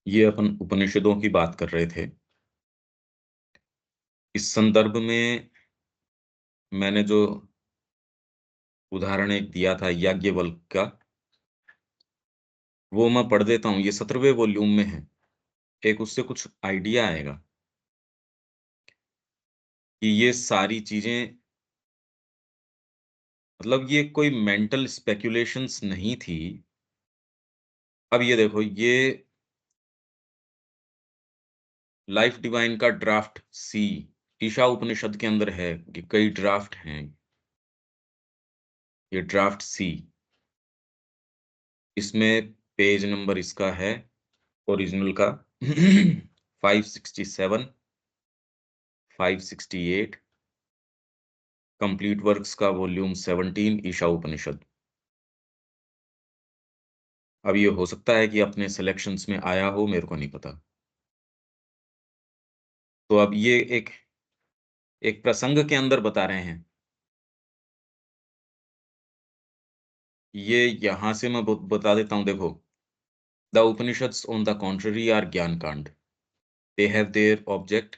ये अपन उपनिषदों की बात कर रहे थे। इस संदर्भ में मैंने जो उदाहरण एक दिया था याज्ञवल्क्य का, वो मैं पढ़ देता हूँ। ये 17वें वॉल्यूम में है। एक उससे कुछ आइडिया आएगा कि ये सारी चीजें, मतलब ये कोई मेंटल स्पेक्युलेशंस नहीं थी। अब ये देखो, ये लाइफ डिवाइन का ड्राफ्ट सी ईशा उपनिषद के अंदर है कि कई ड्राफ्ट हैं। ये ड्राफ्ट सी, इसमें पेज नंबर इसका है ओरिजिनल का 567, 568, कंप्लीट वर्क्स का वॉल्यूम 17 ईशा उपनिषद। अब ये हो सकता है कि अपने सिलेक्शंस में आया हो, मेरे को नहीं पता। तो अब ये एक एक प्रसंग के अंदर बता रहे हैं। ये यहां से मैं बता देता हूं। देखो, the Upanishads on the contrary are jnana kanda. They have their object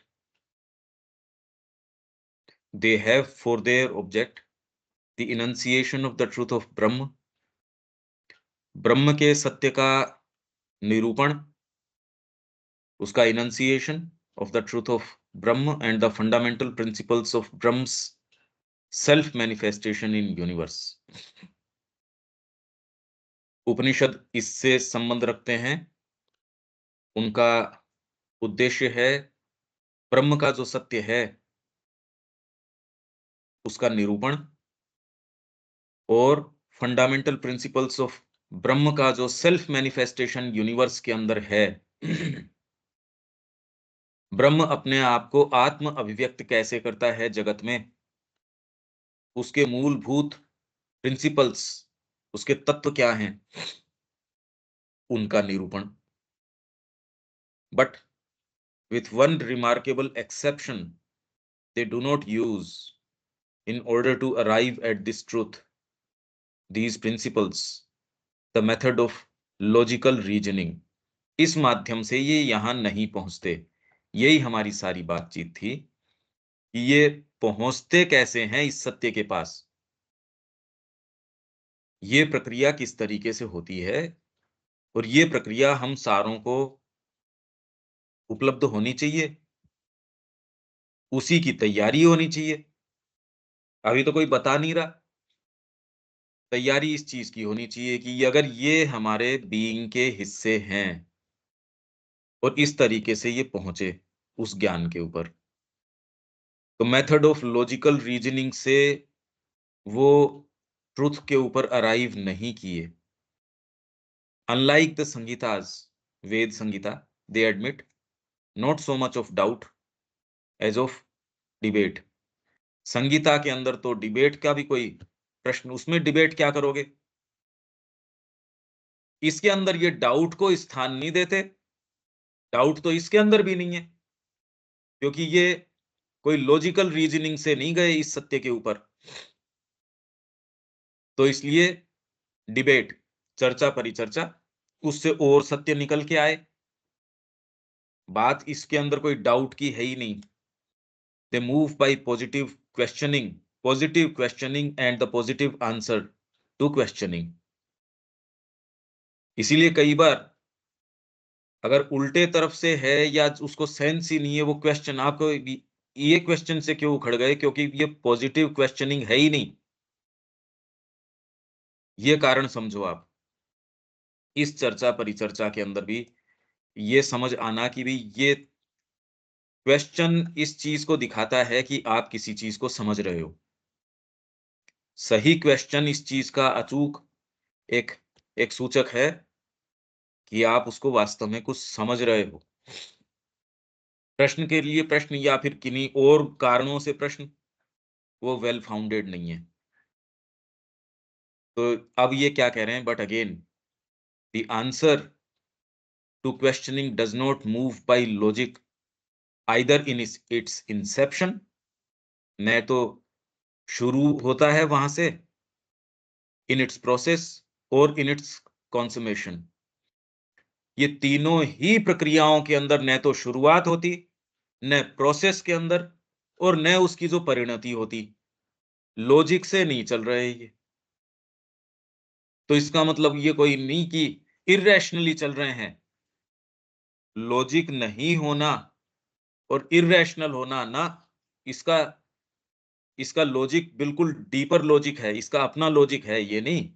they have for their object the enunciation of the truth of Brahma, Brahma के सत्य का निरूपण, उसका enunciation of the truth of Brahma and the fundamental principles of Brahma's self manifestation in universe. Upanishad इससे संबंध रखते हैं। उनका उद्देश्य है ब्रह्म का जो सत्य है उसका निरूपण, और फंडामेंटल प्रिंसिपल्स ऑफ ब्रह्म का जो सेल्फ मैनिफेस्टेशन यूनिवर्स के अंदर है। ब्रह्म अपने आप को आत्म अभिव्यक्त कैसे करता है जगत में, उसके मूलभूत प्रिंसिपल्स, उसके तत्व क्या हैं, उनका निरूपण। But with one remarkable exception, they do not use, in order to arrive at this truth, these principles, the method of logical reasoning। इस माध्यम से ये यहां नहीं पहुंचते। यही हमारी सारी बातचीत थी कि ये पहुंचते कैसे हैं इस सत्य के पास, ये प्रक्रिया किस तरीके से होती है, और ये प्रक्रिया हम सारों को उपलब्ध होनी चाहिए, उसी की तैयारी होनी चाहिए। अभी तो कोई बता नहीं रहा। तैयारी इस चीज की होनी चाहिए कि अगर ये हमारे बीइंग के हिस्से हैं और इस तरीके से ये पहुंचे उस ज्ञान के ऊपर, तो मेथड ऑफ लॉजिकल रीजनिंग से वो ट्रुथ के ऊपर अराइव नहीं किए। अनलाइक द संगीताज, वेद संगीता, they admit not so much of doubt as of debate. संगीता के अंदर तो डिबेट का भी कोई प्रश्न, उसमें डिबेट क्या करोगे। इसके अंदर ये डाउट को स्थान नहीं देते। डाउट तो इसके अंदर भी नहीं है, क्योंकि ये कोई लॉजिकल रीजनिंग से नहीं गए इस सत्य के ऊपर। तो इसलिए डिबेट, चर्चा परिचर्चा, उससे और सत्य निकल के आए। बात इसके अंदर कोई डाउट की है ही नहीं। They move by positive questioning and the positive answer to questioning. इसीलिए कई बार अगर उल्टे तरफ से है या उसको सेंस ही नहीं है वो क्वेश्चन, आपको ये क्वेश्चन से क्यों उखड़ गए, क्योंकि ये पॉजिटिव क्वेश्चनिंग है ही नहीं। ये कारण समझो आप। इस चर्चा परिचर्चा के अंदर भी ये समझ आना कि भी ये क्वेश्चन इस चीज को दिखाता है कि आप किसी चीज को समझ रहे हो। सही क्वेश्चन इस चीज का अचूक एक एक सूचक है कि आप उसको वास्तव में कुछ समझ रहे हो। प्रश्न के लिए प्रश्न या फिर किन्हीं और कारणों से प्रश्न, वो वेल फाउंडेड नहीं है। तो अब ये क्या कह रहे हैं, but again the answer to questioning does not move by logic either in its inception, न तो शुरू होता है वहां से, इन इट्स प्रोसेस और इन इट्स कॉन्समेशन। ये तीनों ही प्रक्रियाओं के अंदर न तो शुरुआत होती, न प्रोसेस के अंदर, और न उसकी जो परिणति होती। लॉजिक से नहीं चल रहे ये। तो इसका मतलब ये कोई नहीं कि इर्रेशनली चल रहे हैं। लॉजिक नहीं होना और इर्रेशनल होना ना, इसका इसका लॉजिक बिल्कुल डीपर लॉजिक है, इसका अपना लॉजिक है ये नहीं।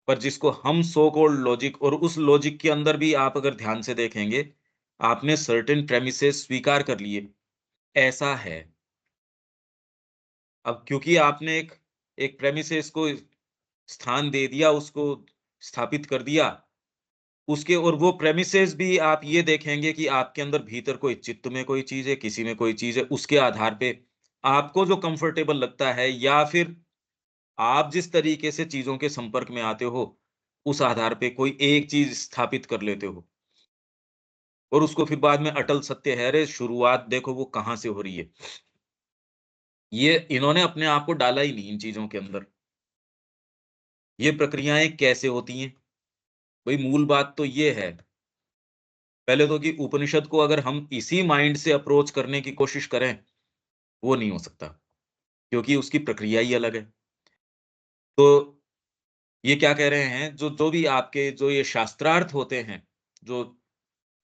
पर जिसको हम सो कॉल्ड लॉजिक, और उस लॉजिक के अंदर भी आप अगर ध्यान से देखेंगे, आपने सर्टेन प्रेमिसेस स्वीकार कर लिए, ऐसा है। अब क्योंकि आपने एक एक प्रेमिसेस को स्थान दे दिया, उसको स्थापित कर दिया, उसके, और वो प्रेमिसेस भी आप ये देखेंगे कि आपके अंदर भीतर कोई चित्त में कोई चीज़ है, किसी में कोई चीज़ है, उसके आधार पे आपको जो कंफर्टेबल लगता है, या फिर आप जिस तरीके से चीज़ों के संपर्क में आते हो, उस आधार पे कोई एक चीज़ स्थापित कर लेते हो। और उसको फिर बाद में अटल सत्य है, अरे शुरुआत देखो वो कहाँ से हो रही है। ये इन्होंने अपने आप को डाला ही नहीं इन चीज़ों के अंदर। ये प्रक्रियाएँ कैसे होती हैं? भई मूल बात तो ये है, पहले तो कि उपनिषद को अगर हम इसी माइंड से अप्रोच करने की कोशिश करें, वो नहीं हो सकता, क्योंकि उसकी प्रक्रिया ही अलग है। तो ये क्या कह रहे हैं, जो जो भी आपके जो ये शास्त्रार्थ होते हैं, जो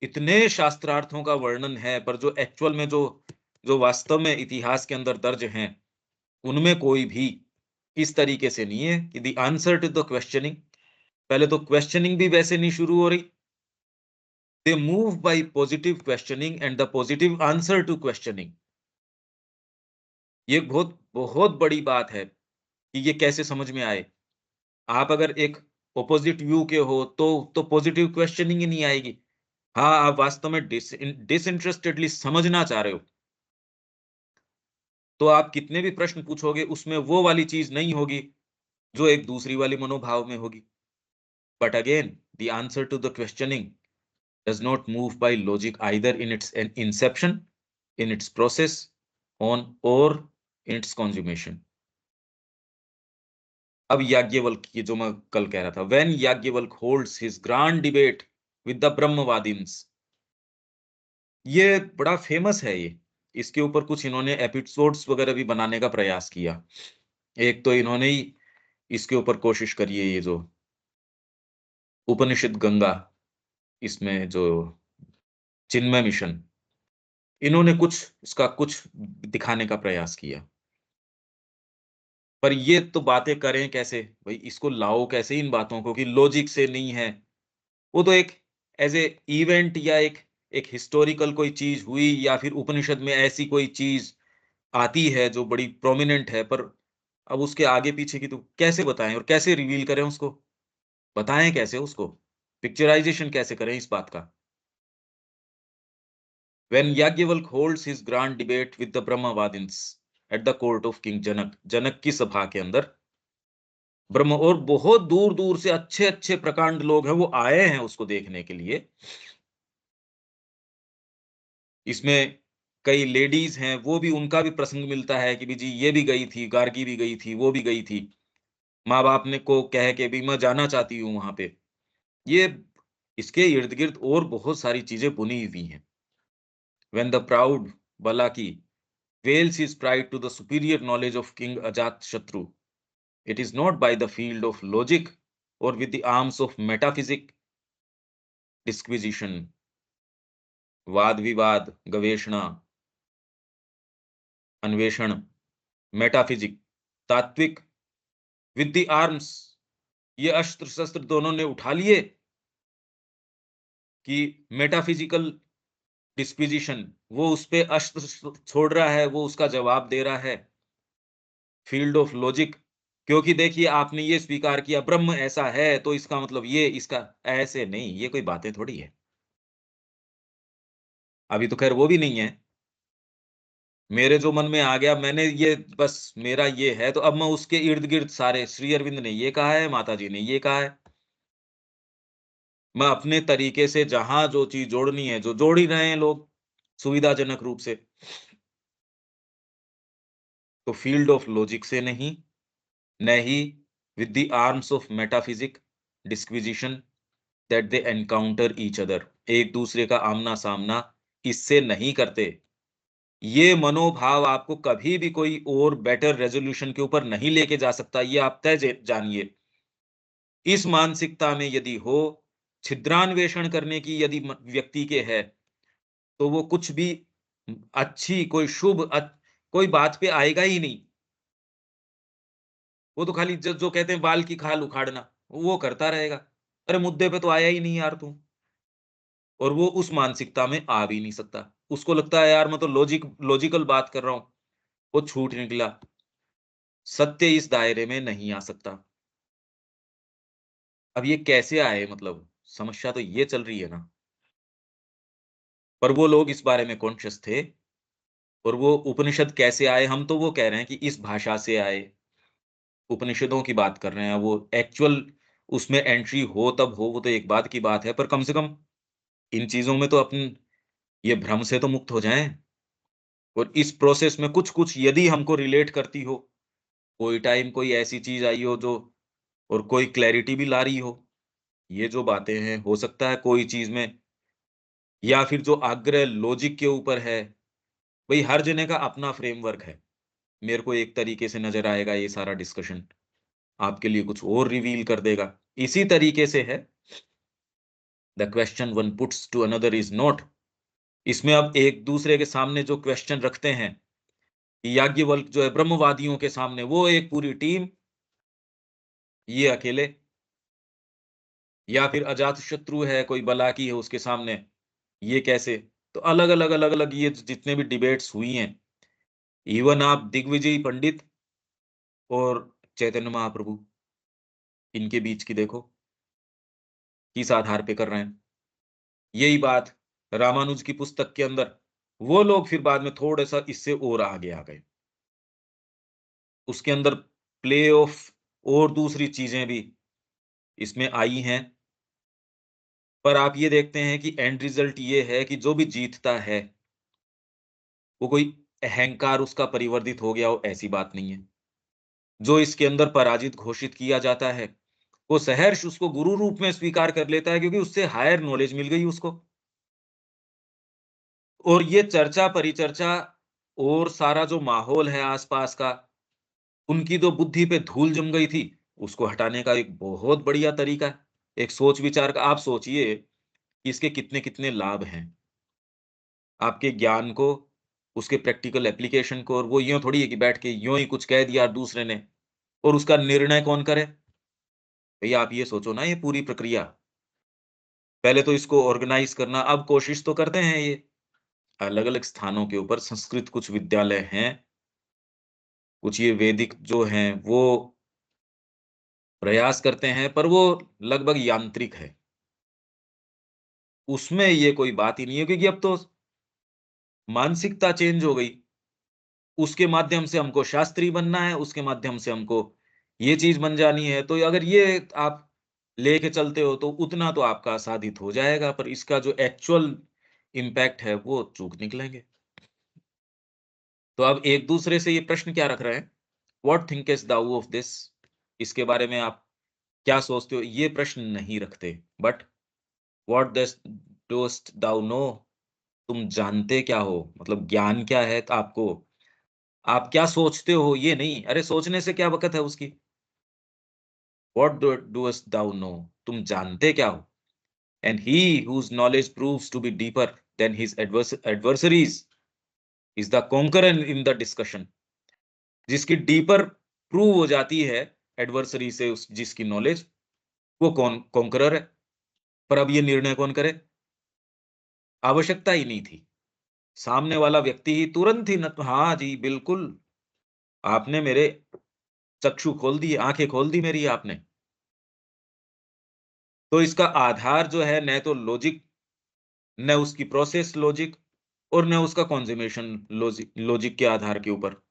इतने शास्त्रार्थों का वर्णन है, पर जो एक्चुअल में जो जो वास्तव में इतिहास के अंदर दर्ज हैं, उनमें कोई भी इस तरीके से नहीं है कि the answer to the questioning, पहले तो क्वेश्चनिंग भी वैसे नहीं शुरू हो रही। They move by positive questioning and the positive answer to questioning. ये बहुत बहुत बड़ी बात है कि ये कैसे समझ में आए। आप अगर एक ऑपोजिट व्यू के हो, तो पॉजिटिव क्वेश्चनिंग ही नहीं आएगी। हाँ, आप वास्तव में डिसइंटरेस्टेडली समझना चाह रहे हो, तो आप कितने भी प्रश्न पूछोगे, उसमें वो वाली चीज़ नहीं होगी, जो एक दूसरी वाली मनोभाव में होगी। But again, the answer to the questioning does not move by logic either in its inception, in its process, on or in its consummation. अब याज्ञवल्क की जो मैं कल कह रहा था, when Yajnavalkya holds his grand debate with the ब्रह्मवादिन्स, ये बड़ा फेमस है ये। इसके ऊपर कुछ इन्होंने एपिसोड्स वगैरह भी बनाने का प्रयास किया। एक तो इन्होंने ही इसके ऊपर कोशिश करी है, ये जो उपनिषद गंगा, इसमें जो चिन्मय मिशन, इन्होंने कुछ इसका कुछ दिखाने का प्रयास किया। पर ये तो बातें करें कैसे? भई इसको लाओ कैसे इन बातों को, कि लॉजिक से नहीं है। वो तो एक ऐज़ ए इवेंट, या एक एक हिस्टोरिकल कोई चीज़ हुई, या फिर उपनिषद में ऐसी कोई चीज़ आती है जो बड़ी प्रोमिनेंट है, पर अब उसके आगे-पीछे की तो कैसे बताएँ और कैसे रिवील करें उसको? बताएँ कैसे उसको? पिक्चराइज़ेशन कैसे करें इस बात का? When Yagyavalk holds his grand debate with the Brahmavadins at the court of King Janak, जनक की सभा के अंदर ब्रह्म, और बहुत दूर-दूर से अच्छे-अच्छे प्रकांड लोग हैं, वो आए हैं उसको देखने के लिए। इसमें कई लेडीज़ हैं, वो भी, उनका भी प्रसंग मिलता है कि भी जी ये भी गई थी, गार्गी भी गई थी, वो भी गई थी। माँ-बाप ने को कह के भी मैं जाना चाहती हूँ वहाँ पे। ये इसके इर्द-गिर्द और बहुत सारी चीज़ें बुनी हुई हैं। When the proud Balaki veils his pride to the superior knowledge of King Ajatashatru, it is not by the field of logic or with the arms of metaphysic disquisition, वाद विवाद, गवेषणा, अन्वेषण, मेटाफिजिक, तात्विक, विद द आर्म्स, ये अस्त्र शस्त्र दोनों ने उठा लिए, कि मेटाफिजिकल डिस्क्विजिशन, वो उस पे अस्त्र छोड़ रहा है, वो उसका जवाब दे रहा है। फील्ड ऑफ लॉजिक, क्योंकि देखिए आपने ये स्वीकार किया ब्रह्म ऐसा है, तो इसका मतलब ये, इसका ऐसे नहीं, ये कोई बातें थोड़ी है। अभी तो खैर वो भी नहीं है। मेरे जो मन में आ गया, मैंने ये बस मेरा ये है, तो अब मैं उसके इर्द-गिर्द सारे, श्री अरविंद ने ये कहा है, माताजी ने ये कहा है। मैं अपने तरीके से जहाँ जो चीज़ जोड़नी है, जो जोड़ ही रहे हैं लोग, सुविधाजनक रूप से। तो फील्ड ऑफ लॉजिक से नहीं, न ही with the arms of metaphysic disquisition, that they encounter each other, एक दूसरे का आमना सामना इससे नहीं करते। ये मनोभाव आपको कभी भी कोई और बेटर रेजोल्यूशन के ऊपर नहीं लेके जा सकता, ये आप तय जानिए। इस मानसिकता में यदि हो, छिद्रान्वेषण करने की यदि व्यक्ति के है, तो वो कुछ भी अच्छी कोई कोई बात पे आएगा ही नहीं। वो तो खाली जो कहते हैं बाल की खाल उखाड़ना, वो करता रहेगा। अरे मुद्दे पे तो आया ही नहीं यार तू। और वो उस मानसिकता में आ भी नहीं सकता। उसको लगता है यार मैं तो लॉजिकल बात कर रहा हूँ। वो छूट निकला। सत्य इस दायरे में नहीं आ सकता। अब ये कैसे आए मतलब? समस्या तो ये चल रही है ना। पर वो लोग इस बारे में कॉन्शियस थे और वो उपनिषद कैसे आए? हम तो वो कह रहे हैं कि इस भाषा से आए। उपनिषदों की बात कर रहे हैं। वो एक्चुअल उसमें एंट्री हो तब हो, वो तो एक बात की बात है। पर कम से कम इन चीज़ों में तो अपन ये भ्रम से तो मुक्त हो जाएँ। और इस प्रोसेस में कुछ-कुछ यदि हमको रिलेट करती हो, कोई टाइम कोई ऐसी चीज़ आई हो जो और कोई क्लैरिटी भी ला रही हो, ये जो बातें हैं, हो सकता है कोई चीज़ में या फिर जो आग्रह लॉजिक के ऊपर है, भई हर जने का अपना फ्रेमवर्क है। मेरे को एक तरीके से नज़र आएगा ये सारा डिस्कशन, आपके लिए कुछ और रिवील कर देगा। इसी तरीके से है, the question one puts to another is not. इसमें अब एक-दूसरे के सामने जो क्वेश्चन रखते हैं, याज्ञवल्क्य जो है ब्रह्मवादियों के सामने, वो एक पूरी टीम, ये अकेले या फिर अजातशत्रु है, कोई बलाकी है उसके सामने, ये कैसे? तो अलग-अलग, अलग-अलग ये जितने भी डिबेट्स हुई हैं, इवन आप दिग्विजय पंडित और चैतन्य महाप्रभु, इनके बीच की देखो, किस आधार पे कर रहे हैं। यही बात रामानुज की पुस्तक के अंदर, वो लोग फिर बाद में थोड़ा-सा इससे और आगे आ गए। उसके अंदर प्ले ऑफ और दूसरी चीज़ें भी इसमें आई हैं, पर आप ये देखते हैं कि एंड रिज़ल्ट ये है कि जो भी जीतता है, वो कोई अहंकार उसका परिवर्धित हो गया हो, ऐसी बात नहीं है। जो इसके अंदर पराजित घोषित किया जाता है, वो सहर्ष उसको गुरु रूप में स्वीकार कर लेता है क्योंकि उससे हायर नॉलेज मिल गई उसको। और ये चर्चा परिचर्चा और सारा जो माहौल है आस-पास का, उनकी जो बुद्धि पे धूल जम गई थी, उसको हटाने का एक बहुत बढ़िया तरीका है। एक सोच विचार का आप सोचिए कि इसके कितने-कितने लाभ हैं। आपके ज्ञान को, उसके प्रैक्टिकल एप्लीकेशन को, और वो यूँ थोड़ी है कि बैठ के यूँ ही कुछ कह दिया दूसरे ने और उसका निर्णय कौन करे? भैया आप ये सोचो ना, ये पूरी प्रक्रिया। पहले तो इसको ऑर्गेनाइज़ करना, अब कोशिश तो करते हैं ये। अलग-अलग स्थानों के ऊपर संस्कृत कुछ विद्यालय हैं, कुछ ये वैदिक जो हैं वो प्रयास करते हैं, पर वो लगभग यांत्रिक है। उसमें ये कोई बात ही नहीं है क्योंकि अब तो मानसिकता चेंज हो गई। उसके माध्यम से हमको शास्त्री बनना है, उसके माध्यम से हमको ये चीज़ बन जानी है। तो अगर ये आप लेके चलते हो तो उतना तो आपका साधित हो जाएगा, पर इसका जो एक्चुअल इम्पैक्ट है वो चूक निकलेंगे। तो अब एक-दूसरे से ये प्रश्न क्या रख रहे हैं? What thinkest Dau of this? इसके बारे में आप क्या सोचते हो? ये प्रश्न नहीं रखते। But what dost thou know? तुम जानते क्या हो? मतलब ज्ञान क्या है आपको? आप क्या सोचते हो? ये नहीं। अरे सोचने से क्या बकत है उसकी? What dost thou know? तुम जानते क्या हो? And he whose knowledge proves to be deeper than his adversaries is the conqueror in the discussion। जिसकी डीपर प्रूव हो जाती है एडवर्सरी से, उस जिसकी नॉलेज, वो कौन कॉन्करर है। पर अब ये निर्णय कौन करे? आवश्यकता ही नहीं थी। सामने वाला व्यक्ति ही तुरंत ही न, हाँ जी, बिल्कुल, आपने मेरे चक्षु खोल दिए, आँखें खोल दी मेरी आपने। तो इसका आधार जो है न तो लॉजिक, न उसकी प्रोसेस लॉजिक और न उसका कंज्यूमेशन लॉजिक लॉजिक के आधार के ऊपर।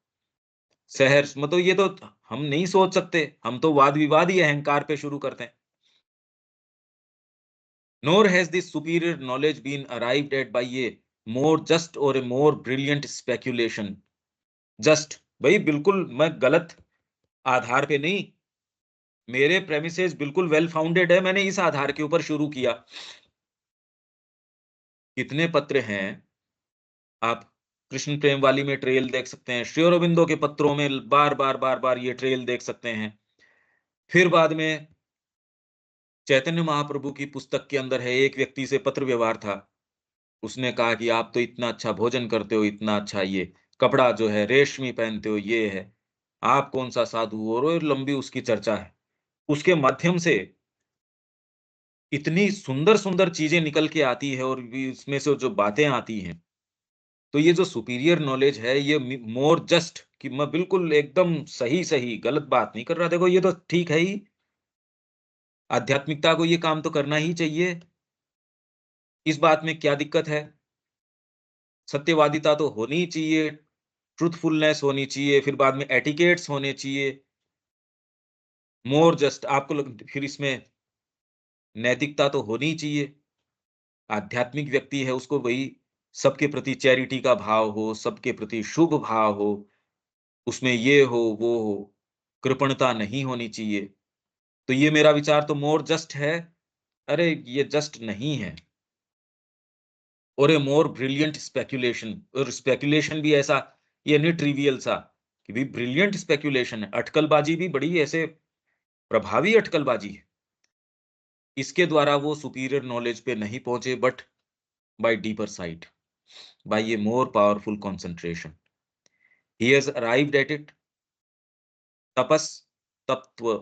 सहर्ष मतलब ये तो हम नहीं सोच सकते, हम तो वाद-विवाद ही अहंकार पे शुरू करते हैं। Nor has this superior knowledge been arrived at by a more just or a more brilliant speculation। Just, भई बिल्कुल मैं गलत आधार पे नहीं, मेरे प्रेमिसेस बिल्कुल वेल फाउंडेड है, मैंने इस आधार के ऊपर शुरू किया। कितने पत्र हैं, आप कृष्ण प्रेम वाली में ट्रेल देख सकते हैं, श्री अरबिंदो के पत्रों में बार-बार ये ट्रेल देख सकते हैं। फिर बाद में चैतन्य महाप्रभु की पुस्तक के अंदर है, एक व्यक्ति से पत्र व्यवहार था। उसने कहा कि आप तो इतना अच्छा भोजन करते हो, इतना अच्छा ये कपड़ा जो है रेशमी पहनते हो, ये है। आप कौन-सा साधु हो? और लंबी उसकी चर्चा है। उसके माध्यम से इतनी सुंदर-सुंदर चीज़ें निकल के आती है और भी इसमें से जो बातें आती हैं, तो ये जो सुपीरियर नॉलेज है, ये मोर जस्ट कि मैं बिल्कुल एकदम सही-सही, गलत बात नहीं कर रहा। देखो ये तो ठीक है ही, आध्यात्मिकता को ये काम तो करना ही चाहिए। इस बात में क्या दिक्कत है? सत्यवादिता तो होनी ही चाहिए, ट्रुथफुलनेस होनी चाहिए, फिर बाद में एटिकेट्स होने चाहिए। मोर जस्ट आपको फिर इसमें नैतिकता तो होनी ही चाहिए। आध्यात्मिक व्यक्ति है, उसको वही सबके प्रति चैरिटी का भाव हो, सबके प्रति शुभ भाव हो, उसमें ये हो, वो हो, कृपणता नहीं होनी चाहिए। तो ये मेरा विचार तो मोर जस्ट है। अरे! ये जस्ट नहीं है, और ए मोर ब्रिलियंट स्पेक्युलेशन, और स्पेक्युलेशन भी ऐसा, ये नहीं ट्रिवियल सा कि भी ब्रिलियंट स्पेक्युलेशन है। अटकलबाजी भी बड़ी ऐसे प्रभावी अटकलबाजी है। इसके द्वारा वो सुपीरियर नॉलेज पे नहीं पहुँचे, but by deeper sight, by a more powerful concentration. He has arrived at it. तपस तत्व,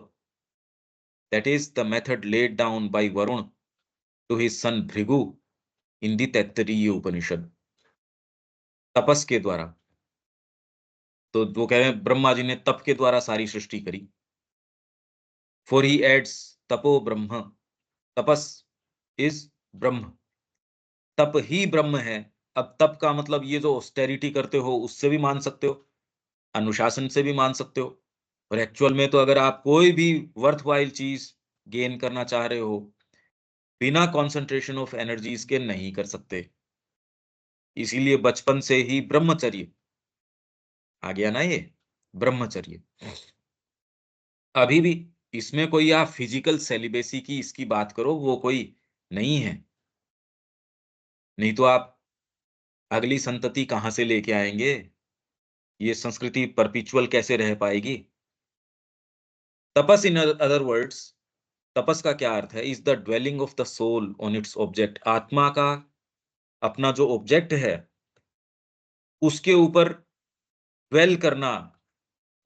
that is the method laid down by Varun to his son Bhrigu in the Taittiriya उपनिषद। तपस के द्वारा, तो वो कह रहे हैं ब्रह्मा जी ने तप के द्वारा सारी सृष्टि करी। For he adds तपो ब्रह्म, तपस इज ब्रह्म, तप ही ब्रह्म है। अब तप का मतलब ये जो ऑस्टेरिटी करते हो उससे भी मान सकते हो, अनुशासन से भी मान सकते हो, और एक्चुअल में तो अगर आप कोई भी वर्थवाइल चीज गेन करना चाह रहे हो, बिना कंसंट्रेशन ऑफ एनर्जीज के नहीं कर सकते। इसीलिए बचपन से ही ब्रह्मचर्य आ गया ना ये, ब्रह्मचर्य। अभी भी इसमें कोई आप फिजिकल सेलिबेसी की इसकी बात करो, वो कोई नहीं है। नहीं तो आप अगली संतति कहाँ से लेके आएँगे? ये संस्कृति परपेचुअल कैसे रह पाएगी? तपस इन अदर वर्ड्स, तपस का क्या अर्थ है? Is the dwelling of the soul on its object. आत्मा का अपना जो ऑब्जेक्ट है, उसके ऊपर ड्वेल करना,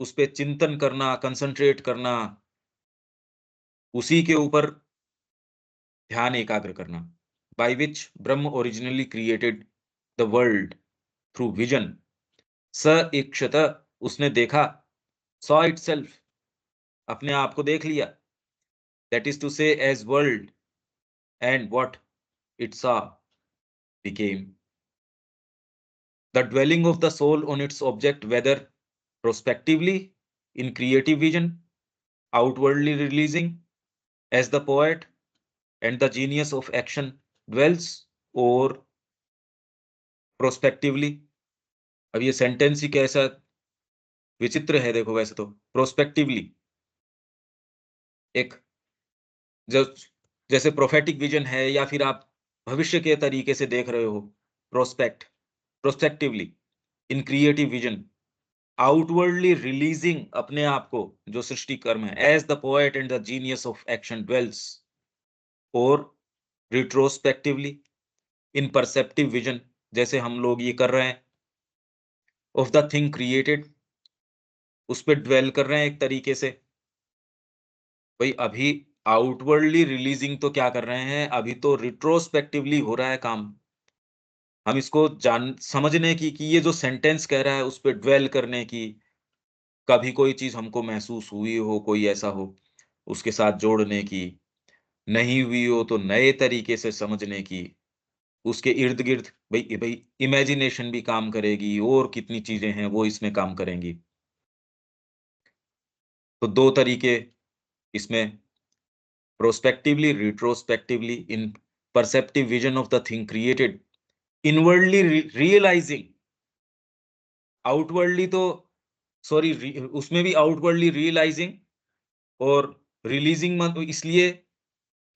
उस पे चिंतन करना, कंसंट्रेट करना, उसी के ऊपर ध्यान एकाग्र करना। By which Brahma originally created the world through vision. स इक्षत, उसने देखा, सॉ इटसेल्फ, अपने आप को देख लिया। दैट इज़ टू से as world, and what it saw became the dwelling of the soul on its object, whether prospectively in creative vision, outwardly releasing as the poet and the genius of action dwells, or prospectively। अब ये sentence ही कैसा विचित्र है, देखो वैसे तो prospectively एक, जब जैसे प्रोफेटिक विजन है या फिर आप भविष्य के तरीके से देख रहे हो, prospect, prospectively in creative vision, outwardly releasing अपने आप को, जो सृष्टि कर्म है, as the poet and the genius of action dwells, और रिट्रोस्पेक्टिवली इन परसेप्टिव विजन, जैसे हम लोग ये कर रहे हैं, ऑफ द थिंग क्रिएटेड, उस पे ड्वेल कर रहे हैं एक तरीके से। भाई अभी आउटवर्डली रिलीजिंग तो क्या कर रहे हैं, अभी तो रिट्रोस्पेक्टिवली हो रहा है काम। हम इसको जान समझने की कि ये जो सेंटेंस कह रहा है उस पे ड्वेल करने की, कभी कोई चीज हमको महसूस हुई हो, कोई ऐसा हो, उसके साथ जोड़ने की, नहीं हुई हो तो नए तरीके से समझने की, उसके इर्द-गिर्द भई भई इमेजिनेशन भी काम करेगी, और कितनी चीज़ें हैं वो इसमें काम करेंगी। तो 2 तरीके इसमें, prospectively, retrospectively in perceptive vision of the thing created, inwardly realising, outwardly तो सॉरी, उसमें भी आउटवर्डली रियलाइजिंग और रिलीजिंग मत इसलिए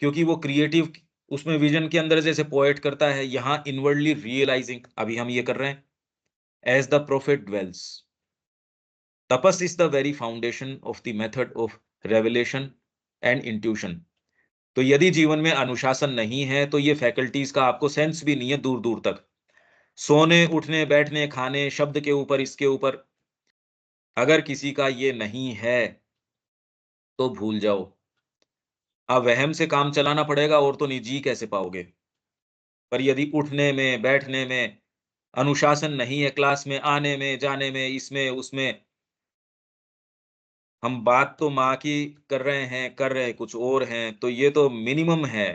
क्योंकि वो क्रिएटिव उसमें विज़न के अंदर जैसे पोएट करता है, यहाँ इनवर्डली रियलाइजिंग अभी हम ये कर रहे हैं, as the prophet dwells. Tapas is the very foundation of the method of revelation and intuition. तो यदि जीवन में अनुशासन नहीं है, तो ये फैकल्टीज़ का आपको सेंस भी नहीं है दूर-दूर तक। सोने, उठने, बैठने, खाने, शब्द के ऊपर, इसके ऊपर, अगर किसी का ये नहीं है, तो भूल जाओ। वहम से काम चलाना पड़ेगा और तो नहीं जी कैसे पाओगे? पर यदि उठने में, बैठने में अनुशासन नहीं है, क्लास में आने में, जाने में, इसमें, उसमें, हम बात तो माँ की कर रहे हैं कुछ और हैं, तो ये तो मिनिमम है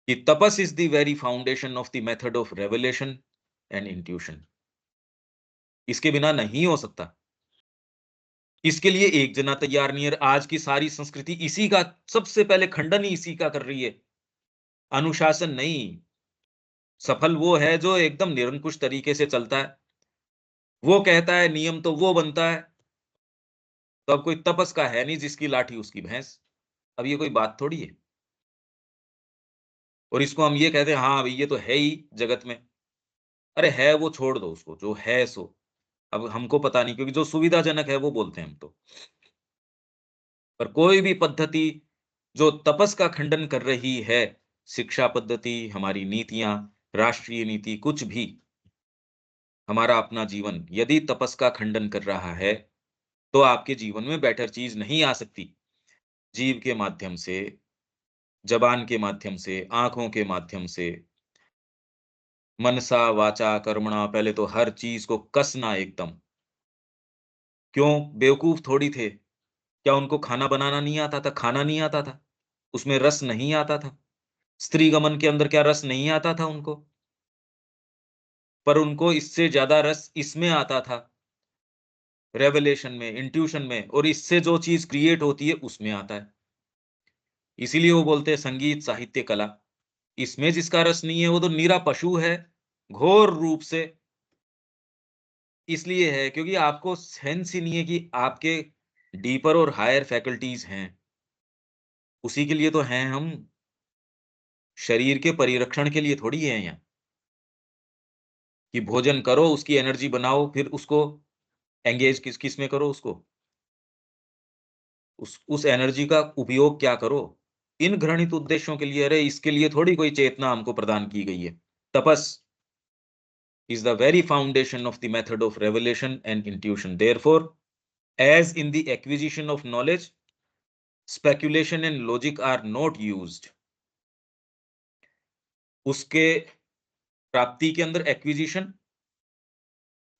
कि tapas is the very foundation of the method of revelation and intuition. इसके बिना नहीं हो सकता। इसके लिए एक जना तैयार नहीं है। आज की सारी संस्कृति इसी का सबसे पहले खंडन ही इसी का कर रही है। अनुशासन नहीं, सफल वो है जो एकदम निरंकुश तरीके से चलता है। वो कहता है नियम तो वो बनता है। तो अब कोई तपस का है नहीं जिसकी लाठी उसकी भैंस। अब ये कोई बात थोड़ी है। और इसको हम ये कहते हैं हाँ, भई ये तो है ही जगत में। अरे है वो छोड़ दो उसको, जो है सो। अब हमको पता नहीं क्योंकि जो सुविधाजनक है वो बोलते हैं हम तो। पर कोई भी पद्धति जो तपस का खंडन कर रही है, शिक्षा पद्धति, हमारी नीतियाँ, राष्ट्रीय नीति, कुछ भी, हमारा अपना जीवन यदि तपस का खंडन कर रहा है, तो आपके जीवन में बेटर चीज़ नहीं आ सकती। जीभ के माध्यम से, ज़बान के माध्यम से, आँखों के माध्यम से, मनसा वाचा कर्मणा पहले तो हर चीज़ को कसना एकदम। क्यों? बेवकूफ़ थोड़ी थे। क्या उनको खाना बनाना नहीं आता था? खाना नहीं आता था? उसमें रस नहीं आता था? स्त्रीगमन के अंदर क्या रस नहीं आता था उनको? पर उनको इससे ज़्यादा रस इसमें आता था, रेवलेशन में, इंट्यूशन में और इससे जो चीज़ क्रिएट होती है उसमें आता है। इसीलिए वो बोलते हैं संगीत, साहित्य, कला। इसमें जिसका रस नहीं है वो तो निरा पशु है, घोर रूप से। इसलिए है क्योंकि आपको सेंस ही नहीं है कि आपके डीपर और हायर फैकल्टीज़ हैं। उसी के लिए तो हैं हम, शरीर के परिरक्षण के लिए थोड़ी हैं यहाँ, कि भोजन करो, उसकी एनर्जी बनाओ, फिर उसको एंगेज किस में करो उसको, उस एनर्जी का उपयोग क्या करो? इन घृणित उद्देश्यों के लिए, अरे इसके लिए थोड़ी कोई चेतना हमको प्रदान की गई है। तपस is the very foundation of the method of revelation and intuition. Therefore, as in the acquisition of knowledge, speculation and logic are not used. उसके प्राप्ति के अंदर एक्विजिशन,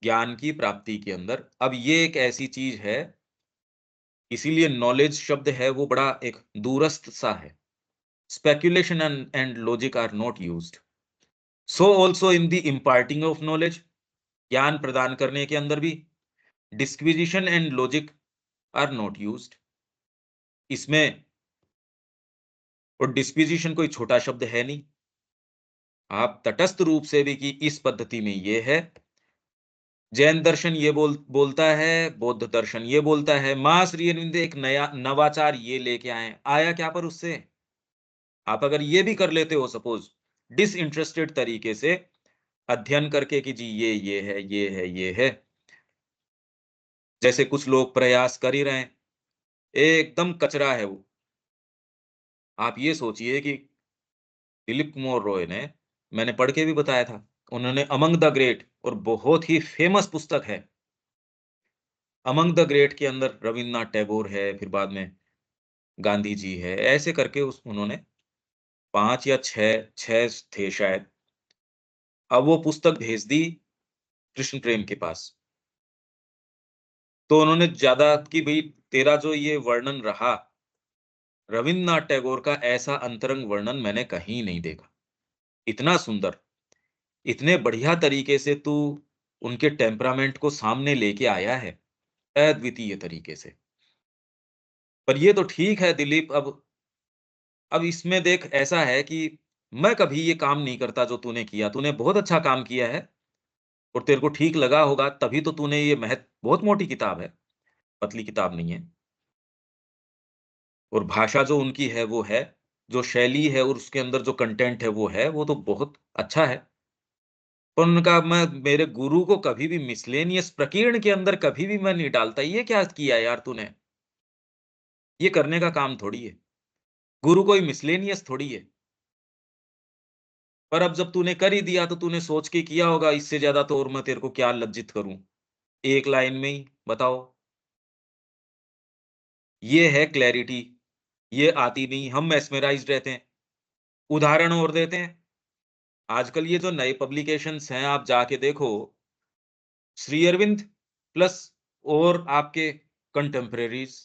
ज्ञान की प्राप्ति के अंदर, अब ये एक ऐसी चीज है, इसीलिए नॉलेज शब्द है वो बड़ा एक दूरस्थ सा है। Speculation and logic are not used. So also in the imparting of knowledge, ज्ञान प्रदान करने के अंदर भी disquisition and logic are not used. इसमें और डिस्क्विजिशन कोई छोटा शब्द है नहीं। आप तटस्थ रूप से भी कि इस पद्धति में ये है, जैन दर्शन ये बोलता है, बौद्ध दर्शन ये बोलता है, माँ श्री अरविंद एक नया नवाचार ये लेके आए, आया क्या पर उससे? आप अगर ये भी कर लेते हो सपोज डिसइंटरेस्टेड तरीके से अध्ययन करके कि जी ये है, ये है, ये है, जैसे कुछ लोग प्रयास कर ही रहे हैं, एकदम कचरा है वो। आप ये सोचिए कि दिलीप कुमार रॉय ने, मैंने पढ़ के भी बताया था, उन्होंने अमंग द ग्रेट और बहुत ही फेमस पुस्तक है, अमंग द ग्रेट के अंदर रविन्द्रनाथ टैगोर है, फिर बाद में गांधी जी है, ऐसे करके उस उन्होंने 5 या 6 थे शायद। अब वो पुस्तक भेज दी कृष्ण प्रेम के पास। तो उन्होंने ज़्यादा कि भई तेरा जो ये वर्णन रहा, रविन्द्रनाथ टैगोर का ऐसा अंतरंग वर्णन मैंने कहीं नहीं देखा। इतना सुंदर, इतने बढ़िया तरीके से तू उनके टेम्परामेंट को सामने लेके आया है, अद्वितीय तरीके से। पर ये तो ठीक है दिलीप, अब इसमें देख ऐसा है कि मैं कभी ये काम नहीं करता जो तूने किया। तूने बहुत अच्छा काम किया है और तेरे को ठीक लगा होगा तभी तो तूने ये बहुत मोटी किताब है, पतली किताब नहीं है। और भाषा जो उनकी है वो है, जो शैली है और उसके अंदर जो कंटेंट है वो है, वो तो बहुत अच्छा है। पर उनका मैं मेरे गुरु को कभी भी मिसलेनियस प्रकीर्णन के अंदर कभी भी मैं नहीं डालता, ये क्या किया यार तूने? ये करने का काम थोड़ी है। गुरु कोई मिसलेनियस थोड़ी है। पर अब जब तूने कर ही दिया तो तूने सोच के किया होगा, इससे ज़्यादा तो और मैं तेरे को क्या लज्जित करूँ? एक लाइन में ही बताओ। ये है क्लैरिटी, ये आती नहीं, हम मेस्मराइज़्ड रहते हैं। उदाहरण और देते हैं, आजकल ये जो नए पब्लिकेशंस हैं, आप जाके देखो, श्री अरविंद प्लस और आपके कंटेम्परेरीज़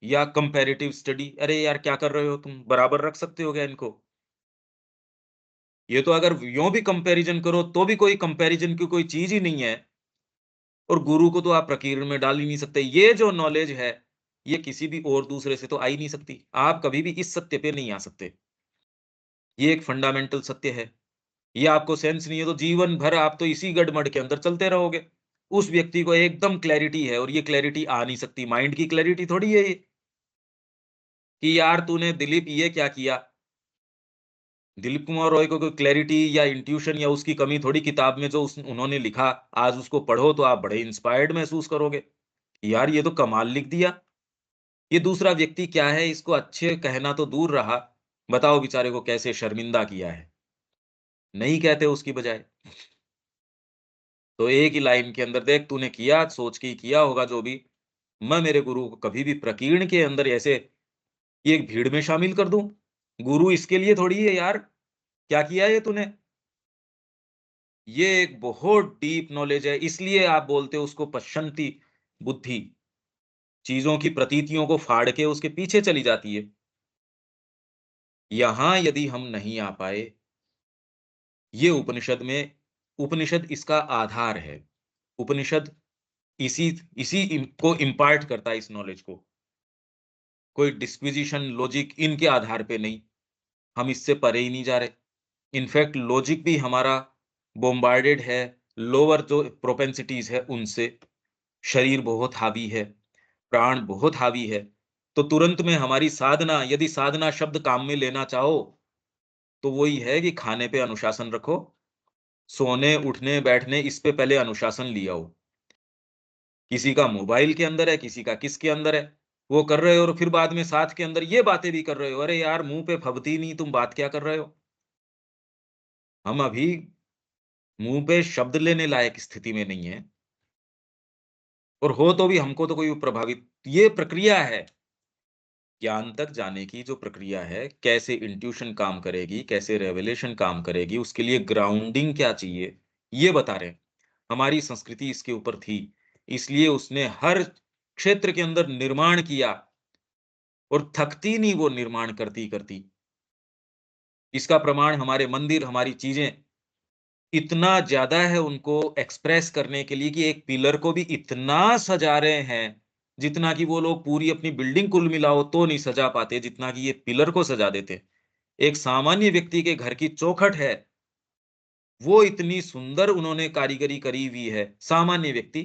या कंपैरेटिव स्टडी, अरे यार क्या कर रहे हो तुम? बराबर रख सकते हो क्या इनको? ये तो अगर यूँ भी कंपैरिज़न करो तो भी कोई कंपैरिज़न की कोई चीज़ ही नहीं है। और गुरु को तो आप प्रकीर्णन में डाल ही नहीं सकते। ये जो नॉलेज है, ये किसी भी और दूसरे से तो आ ही नहीं सकती। आप कभी भी इस सत्य पे नहीं आ सकते। ये एक फंडामेंटल सत्य है। ये आपको सेंस नहीं है तो जीवन भर आप तो इसी गड़बड़ के अंदर चलते रहोगे। उस व्यक्ति को एकदम क्लैरिटी है और ये क्लैरिटी आ नहीं सकती। माइंड की क्लैरिटी थोड़ी है ये, कि यार तूने दिलीप ये क्या किया? दिलीप कुमार रॉय को कोई क्लैरिटी या इंट्यूशन या उसकी कमी थोड़ी, किताब में जो उन्होंने लिखा, आज उसको पढ़ो तो आप बड़े इंस्पायर्ड महसूस करोगे। यार ये तो कमाल लिख दिया। ये दूसरा व्यक्ति क्या है, इसको अच्छे कहना तो दूर रहा, बताओ बेचारे को कैसे शर्मिंदा किया है। नहीं कहते उसकी बजाय। तो एक ही लाइन के अंदर देख तूने किया, सोच के ही किया होगा जो भी, मैं मेरे गुरु को कभी भी प्रकीर्णन के अंदर ऐसे एक भीड़ में शामिल कर दूँ? गुरु इसके लिए थोड़ी है यार, क्या किया ये तूने? ये एक बहुत डीप नॉलेज है, इसलिए आप बोलते हो उसको पश्यन्ति बुद्धि, चीज़ों की प्रतीतियों को फाड़ के उसके पीछे चली जाती है। यहाँ यदि हम नहीं आ पाए, ये उपनिषद में, उपनिषद इसका आधार है। उपनिषद इसी इसी को इम्पार्ट करता है इस नॉलेज को। कोई डिस्क्विजिशन, लॉजिक इनके आधार पे नहीं, हम इससे परे ही नहीं जा रहे। इनफैक्ट लॉजिक भी हमारा बॉम्बार्डेड है लोअर जो प्रोपेंसिटीज़ है उनसे। शरीर बहुत हावी है, प्राण बहुत हावी है। तो तुरंत में हमारी साधना, यदि साधना शब्द काम में लेना चाहो, तो वही है कि खाने पे अनुशासन रखो, सोने, उठने, बैठने इस पे पहले अनुशासन लिया हो। किसी का मोबाइल के अंदर है, किसी का किसके अंदर है। वो कर रहे हो और फिर बाद में साथ के अंदर ये बातें भी कर रहे हो। अरे यार मुँह पे फबती नहीं, तुम बात क्या कर रहे हो? हम अभी मुँह पे शब्द लेने लायक स्थिति में नहीं है और हो तो भी हमको तो कोई प्रभावित, ये प्रक्रिया है। ज्ञान तक जाने की जो प्रक्रिया है, कैसे इंट्यूशन काम करेगी, कैसे रेवलेशन काम करेगी, उसके लिए ग्राउंडिंग क्या चाहिए, ये बता रहे हैं। हमारी संस्कृति इसके ऊपर थी, इसलिए उसने हर क्षेत्र के अंदर निर्माण किया और थकती नहीं वो निर्माण करती-करती। इसका प्रमाण हमारे मंदिर, हमारी चीज़ें इतना ज़्यादा है उनको एक्सप्रेस करने के लिए कि एक पिलर को भी इतना सजा रहे हैं, जितना कि वो लोग पूरी अपनी बिल्डिंग कुल मिलाओ तो नहीं सजा पाते, जितना कि ये पिलर को सजा देते। एक सामान्य व्यक्ति के घर की चौखट है, वो इतनी सुंदर उन्होंने कारीगरी करी हुई है। सामान्य व्यक्ति,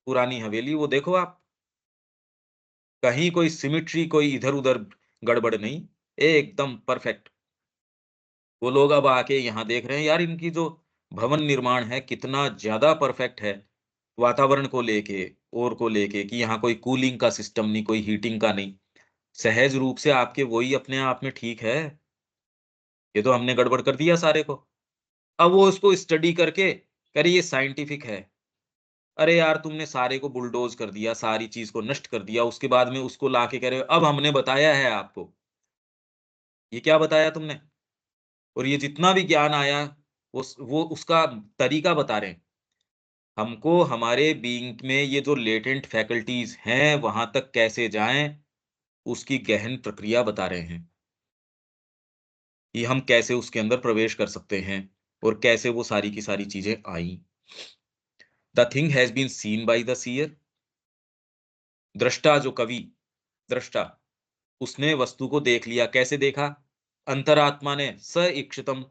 पुरानी हवेली वो देखो आप, कहीं कोई सिमेट्री, कोई इधर-उधर गड़बड़ नहीं, एकदम परफेक्ट। वो लोग अब आके यहाँ देख रहे हैं यार इनकी जो भवन निर्माण है कितना ज़्यादा परफेक्ट है, वातावरण को लेके और को लेके कि यहाँ कोई कूलिंग का सिस्टम नहीं, कोई हीटिंग का नहीं। सहज रूप से आपके वही अपने आप में ठीक है, ये तो हमने गड़बड़ कर दिया सारे को। अब वो उसको स्टडी करके कह रही ये साइंटिफिक है। अरे यार तुमने सारे को बुलडोज़ कर दिया, सारी चीज़ को नष्ट कर दिया, उसके बाद में उसको लाके कह रहे हो अब हमने बताया है आपको। ये क्या बताया तुमने? और ये जितना भी ज्ञान आया, वो उसका तरीका बता रहे हैं। हमको हमारे बीइंग में ये जो लेटेंट फैकल्टीज़ हैं, वहाँ तक कैसे जाएँ, उसकी गहन प्रक्रिया बता रहे हैं, कि हम कैसे उसके अंदर प्रवेश कर सकते हैं और कैसे वो सारी की सारी चीज़ें आईं। The thing has been seen by the seer, दृष्टा जो कवि, दृष्टा, उसने वस्तु को देख लिया, कैसे देखा? अंतरात्मा ने स इक्षितम।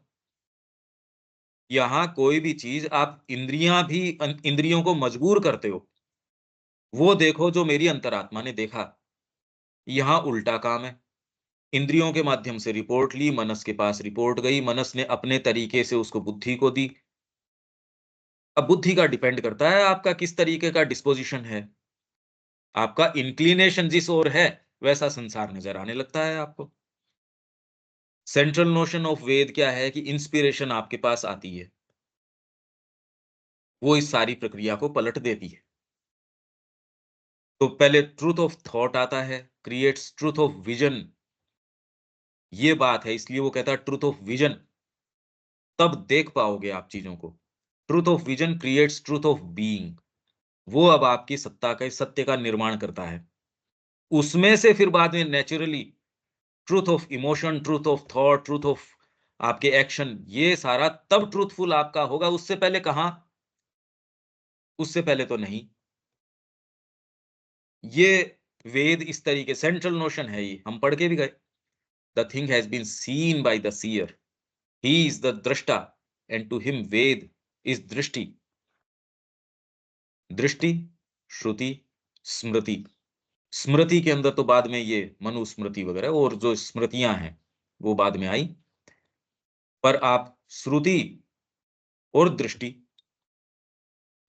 यहाँ कोई भी चीज़ आप इंद्रियाँ भी इंद्रियों को मजबूर करते हो, वो देखो जो मेरी अंतरात्मा ने देखा। यहाँ उल्टा काम है। इंद्रियों के माध्यम से रिपोर्ट ली, मनस के पास रिपोर्ट गई, मनस ने अपने तरीके से उसको बुद्धि को दी। अब बुद्धि का डिपेंड करता है आपका किस तरीके का डिस्पोजिशन है। आपका इंक्लिनेशन जिस ओर है, वैसा संसार नज़र आने लगता है आपको। सेंट्रल नोशन ऑफ वेद क्या है कि इंस्पिरेशन आपके पास आती है, वो इस सारी प्रक्रिया को पलट देती है। तो पहले ट्रुथ ऑफ थॉट आता है, क्रिएट्स ट्रुथ ऑफ विजन, ये बात है, इसलिए वो कहता है ट्रुथ ऑफ विजन, तब देख पाओगे आप चीज़ों को। Truth of vision creates truth of being, वो अब आपकी सत्ता का सत्य का निर्माण करता है। उसमें से फिर बाद में naturally truth of emotion, truth of thought, truth of आपके एक्शन, ये सारा तब ट्रूथफुल आपका होगा, उससे पहले कहाँ? उससे पहले तो नहीं। ये वेद इस तरीके सेंट्रल नोशन है ये, हम पढ़ के भी गए। The thing has been seen by the seer, he is the द्रष्टा and to him Veda is दृष्टि। दृष्टि, श्रुति, स्मृति। स्मृति के अंदर तो बाद में ये मनुस्मृति वगैरह और जो स्मृतियाँ हैं, वो बाद में आई। पर आप श्रुति और दृष्टि,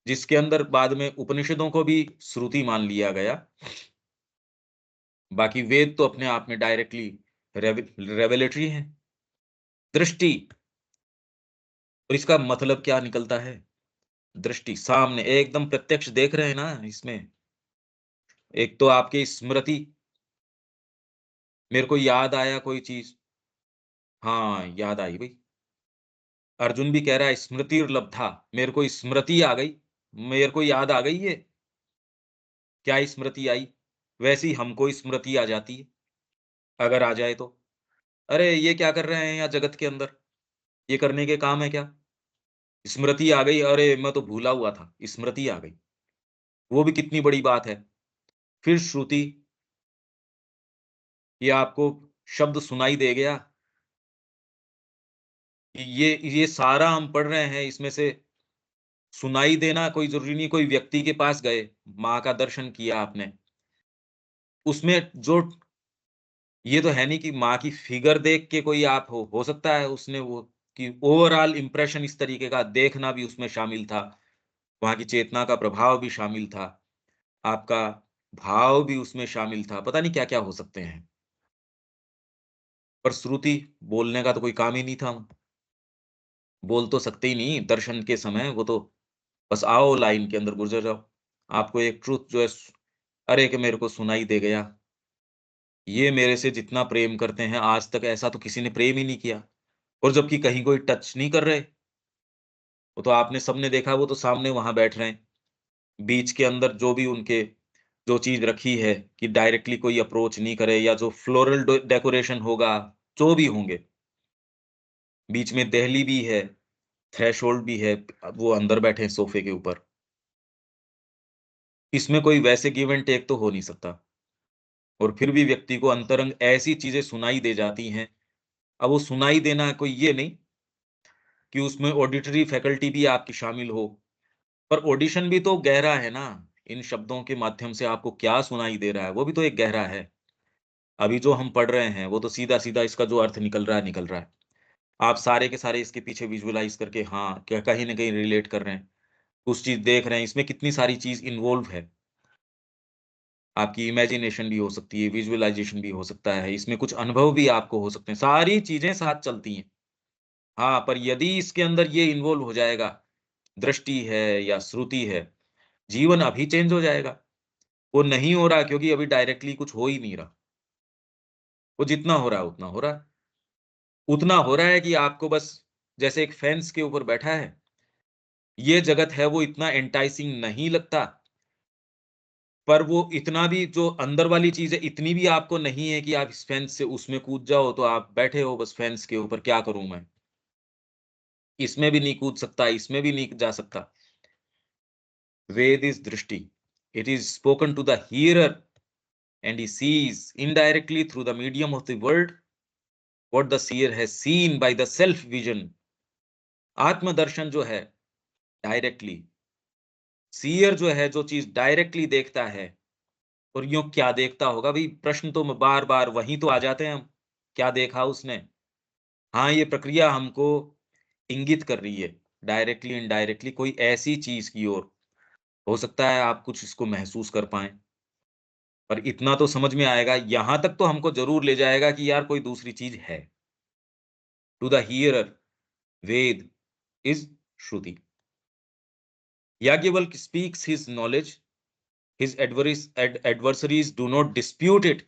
जिसके अंदर बाद में उपनिषदों को भी श्रुति मान लिया गया। बाकी वेद तो अपने आप में डायरेक्टली रेवेलेटरी हैं। दृष्टि, और इसका मतलब क्या निकलता है? दृष्टि सामने एकदम प्रत्यक्ष देख रहे हैं ना इसमें। एक तो आपकी स्मृति, मेरे को याद आया कोई चीज़, हाँ, याद आई भई। अर्जुन भी कह रहा है स्मृतिर्लब्धा, मेरे को स्मृति आ गई, मेरे को याद आ गई ये। क्या स्मृति आई? वैसे ही हमको स्मृति आ जाती है, अगर आ जाए तो। अरे! ये क्या कर रहे हैं यहाँ जगत के अंदर? ये करने के काम है क्या? स्मृति आ गई, अरे! मैं तो भूला हुआ था, स्मृति आ गई। वो भी कितनी बड़ी बात है। फिर श्रुति, ये आपको शब्द सुनाई दे गया कि ये सारा हम पढ़ रहे हैं, इसमें से सुनाई देना कोई ज़रूरी नहीं, कोई व्यक्ति के पास गए, माँ का दर्शन किया आपने, उसमें जो ये तो है नहीं कि माँ की फिगर देख के कोई आप हो सकता है उसने वो कि ओवरऑल इंप्रेशन इस तरीके का देखना भी उसमें शामिल था, वहाँ की चेतना का प्रभाव भी शामिल था, आपका भाव भी उसमें शामिल था, पता नहीं क्या-क्या हो सकते हैं। पर श्रुति बोलने का तो कोई काम ही नहीं था, बोल तो सकते ही नहीं, दर्शन के समय वो तो बस आओ लाइन के अंदर गुज़र जाओ। आपको एक ट्रुथ जो है अरे! कि मेरे को सुनाई दे गया, ये मेरे से जितना प्रेम करते हैं, आज तक ऐसा तो किसी ने प्रेम ही नहीं किया। और जबकि कहीं कोई टच नहीं कर रहे, वो तो आपने सबने देखा वो तो सामने वहाँ बैठ रहे हैं। बीच के अंदर जो भी उनके जो चीज़ रखी है कि डायरेक्टली कोई अप्रोच नहीं करे या जो फ्लोरल डेकोरेशन होगा, जो भी होंगे, बीच में देहली भी है, थ्रेशोल्ड भी है, वो अंदर बैठे हैं सोफ़े के ऊपर। इसमें कोई वैसे गिव एंड टेक तो हो नहीं सकता और फिर भी व्यक्ति को अंतरंग ऐसी चीज़ें सुनाई दे जाती हैं। अब वो सुनाई देना कोई ये नहीं कि उसमें ऑडिटरी फैकल्टी भी आपकी शामिल हो। पर ऑडिशन भी तो गहरा है ना, इन शब्दों के माध्यम से आपको क्या सुनाई दे रहा है, वो भी तो एक गहरा है। अभी जो हम पढ़ रहे हैं, वो तो सीधा-सीधा इसका जो अर्थ निकल रहा है, निकल रहा है। आप सारे के सारे इसके पीछे विजुअलाइज़ करके हाँ, क्या कहीं न कहीं रिलेट कर रहे हैं, कुछ चीज़ देख रहे हैं, इसमें कितनी सारी चीज़ इन्वॉल्व है। आपकी इमेजिनेशन भी हो सकती है, विजुअलाइज़ेशन भी हो सकता है, इसमें कुछ अनुभव भी आपको हो सकते हैं, सारी चीज़ें साथ चलती हैं। हाँ, पर यदि इसके अंदर ये इन्वॉल्व हो जाएगा, दृष्टि है या श्रुति है, जीवन अभी चेंज हो जाएगा। वो नहीं हो रहा क्योंकि अभी डायरेक्टली कुछ हो ही नहीं रहा। वो जितना हो रहा है उतना हो रहा है। उतना हो रहा है कि आपको बस जैसे एक फेंस के ऊपर बैठा है, ये जगत है वो इतना एंटाइसिंग नहीं लगता, पर वो इतना भी जो अंदर वाली चीज़ है इतनी भी आपको नहीं है कि आप इस फेंस से उसमें कूद जाओ, तो आप बैठे हो बस फेंस के ऊपर क्या करूँ मैं? इसमें भी नहीं कूद सकता, इसमें भी नहीं जा सकता। Ved is drishti. It is spoken to the hearer and he sees indirectly through the medium of the word what the seer has seen by the self vision. आत्मदर्शन जो है डायरेक्टली, सीयर जो है जो चीज डायरेक्टली देखता है और यूं क्या देखता होगा भाई, प्रश्न तो बार बार वहीं तो आ जाते हैं हम। क्या देखा उसने? हाँ, ये प्रक्रिया हमको इंगित कर रही है, डायरेक्टली, इनडायरेक्टली कोई ऐसी चीज़ की ओर। हो सकता है आप कुछ इसको महसूस कर पाएँ, पर इतना तो समझ में आएगा, यहाँ तक तो हमको ज़रूर ले जाएगा कि यार कोई दूसरी चीज़ है। To the hearer, Veda is Shruti. Yagyavalik speaks his knowledge, his adversaries do not dispute it.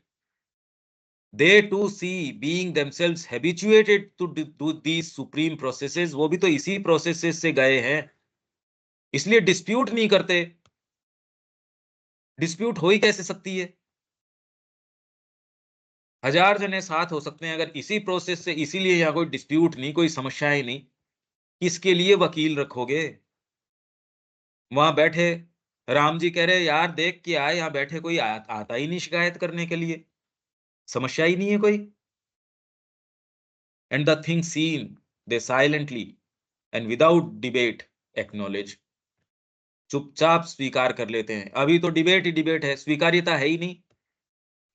They too see, being themselves habituated to do these supreme processes, वो भी तो इसी processes से गए हैं, इसलिए dispute नहीं करते। dispute हो ही कैसे सकती है? हजार जने साथ हो सकते हैं, अगर इसी प्रोसेस से, इसीलिए यहाँ कोई डिस्प्यूट नहीं, कोई समस्या ही नहीं, किसके लिए वकील रखोगे? वहां बैठे राम जी कह रहे यार देख के आए, यहाँ बैठे कोई आता ही नहीं शिकायत करने के लिए, समस्या ही नहीं है कोई। And the thing seen, they silently and without debate acknowledge, चुपचाप स्वीकार कर लेते हैं। अभी तो डिबेट ही डिबेट है, स्वीकार्यता है ही नहीं।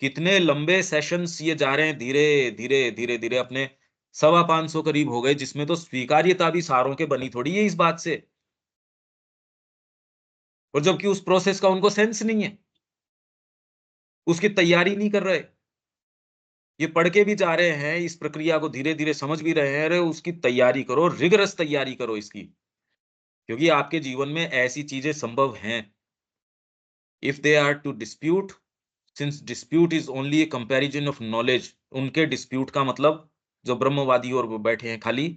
कितने लंबे सेशंस ये जा रहे हैं, धीरे धीरे धीरे धीरे अपने 550 करीब हो गए, जिसमें तो स्वीकार्यता भी सारों के बनी थोड़ी है इस बात से। और जबकि उस प्रोसेस का उनको सेंस नहीं है, उसकी तैयारी नहीं कर रहे। ये पढ़ के भी जा रहे हैं, इस प्रक्रिया को धीरे धीरे समझ भी रहे हैं, अरे उसकी तैयारी करो, रिगरस तैयारी करो इसकी, क्योंकि आपके जीवन में ऐसी चीजें संभव हैं। If they are to dispute, since dispute is only a comparison of knowledge, उनके dispute का मतलब जो ब्रह्मवादी और वो बैठे हैं खाली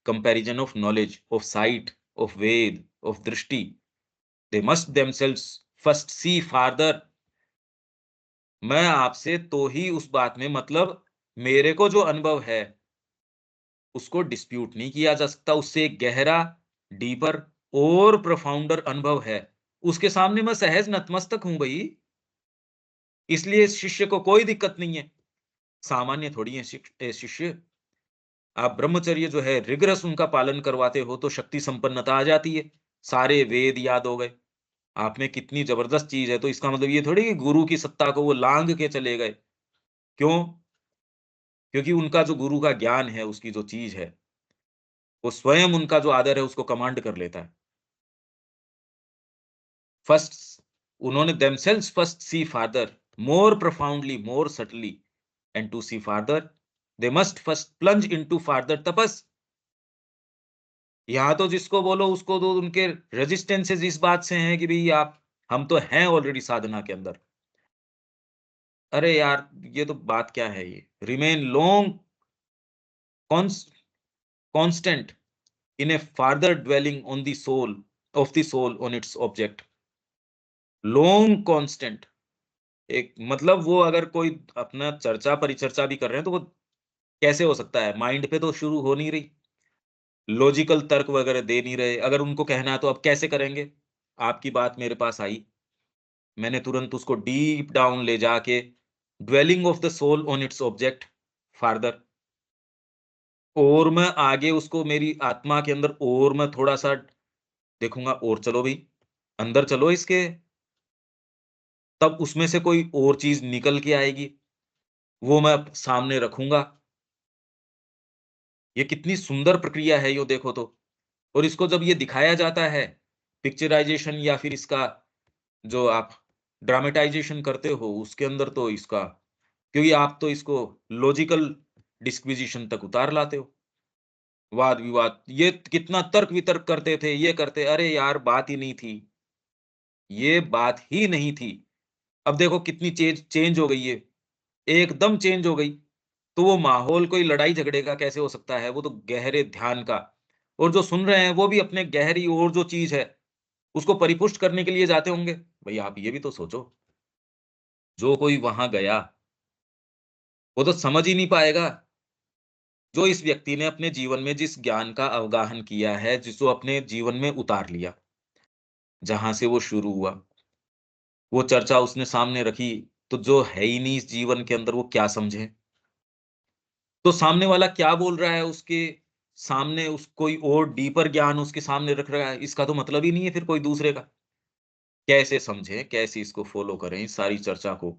comparison of knowledge, of sight, of ved, of दृष्टि, they must themselves first see farther। मैं आपसे तो ही उस बात में मतलब मेरे को जो अनुभव है उसको डिस्प्यूट नहीं किया जा सकता, उससे एक गहरा, डीपर और प्रोफाउंडर अनुभव है, उसके सामने मैं सहज नतमस्तक हूं भाई। इसलिए इस शिष्य को कोई दिक्कत नहीं है, सामान्य थोड़ी है शिष्य। आप ब्रह्मचर्य जो है रिगरस उनका पालन करवाते हो तो शक्ति संपन्नता आ जाती है, सारे वेद याद हो गए, आप में कितनी जबरदस्त चीज है। तो इसका मतलब ये थोड़ी कि गुरु की सत्ता को वो लांग के चले गए। क्यों? क्योंकि उनका जो गुरु का ज्ञान है, उसकी जो चीज है, वो स्वयं उनका जो आदर है उसको कमांड कर लेता है। फर्स्ट उन्होंने themselves first see farther, more profoundly, more subtly, and to see farther they must first plunge into farther tapas। यहाँ तो जिसको बोलो उसको तो उनके रेजिस्टेंसेस इस बात से हैं कि भाई आप, हम तो हैं ऑलरेडी साधना के अंदर। अरे यार ये तो बात क्या है, ये remain long constant in a farther dwelling on the soul of the soul on its object। Long constant, एक मतलब वो अगर कोई अपना चर्चा परिचर्चा भी कर रहे हैं तो वो कैसे हो सकता है, माइंड पे तो शुरू हो नहीं रही, लॉजिकल तर्क वगैरह दे नहीं रहे। अगर उनको कहना है तो अब कैसे करेंगे? आपकी बात मेरे पास आई, मैंने तुरंत उसको डीप डाउन ले जाके dwelling of the soul on its object farther, और मैं आगे उसको मेरी आत्मा के अंदर और मैं थोड़ा सा देखूंगा, और चलो भाई अंदर चलो इसके, तब उसमें से कोई और चीज निकल के आएगी, वो मैं सामने रखूंगा। ये कितनी सुंदर प्रक्रिया है यो देखो तो। और इसको जब ये दिखाया जाता है, पिक्चराइजेशन या फिर इसका जो आप ड्रामेटाइजेशन करते हो उसके अंदर, तो इसका, क्योंकि आप तो इसको लॉजिकल डिस्क्विजिशन तक उतार लाते हो, वाद विवाद, ये कितना तर्क वितर्क करते थे, ये करते, अरे यार बात ही नहीं थी, ये बात ही नहीं थी। अब देखो कितनी चेंज चेंज हो गई है, एकदम चेंज हो गई। तो वो माहौल कोई लड़ाई झगड़े का कैसे हो सकता है, वो तो गहरे ध्यान का। और जो सुन रहे हैं वो भी अपने गहरी और जो चीज है उसको परिपुष्ट करने के लिए जाते होंगे। भाई आप ये भी तो सोचो, जो कोई वहां गया वो तो समझ ही नहीं पाएगा, जो इस व्यक्ति ने अपने जीवन में जिस ज्ञान का अवगाहन किया है, जिसको अपने जीवन में उतार लिया, जहां से वो शुरू हुआ, वो चर्चा उसने सामने रखी, तो जो है ही नहीं इस जीवन के अंदर वो क्या समझे? तो सामने वाला क्या बोल रहा है उसके सामने, उस कोई और डीपर ज्ञान उसके सामने रख रहा है, इसका तो मतलब ही नहीं है फिर कोई दूसरे का। कैसे समझें, कैसे इसको फॉलो करें इस सारी चर्चा को?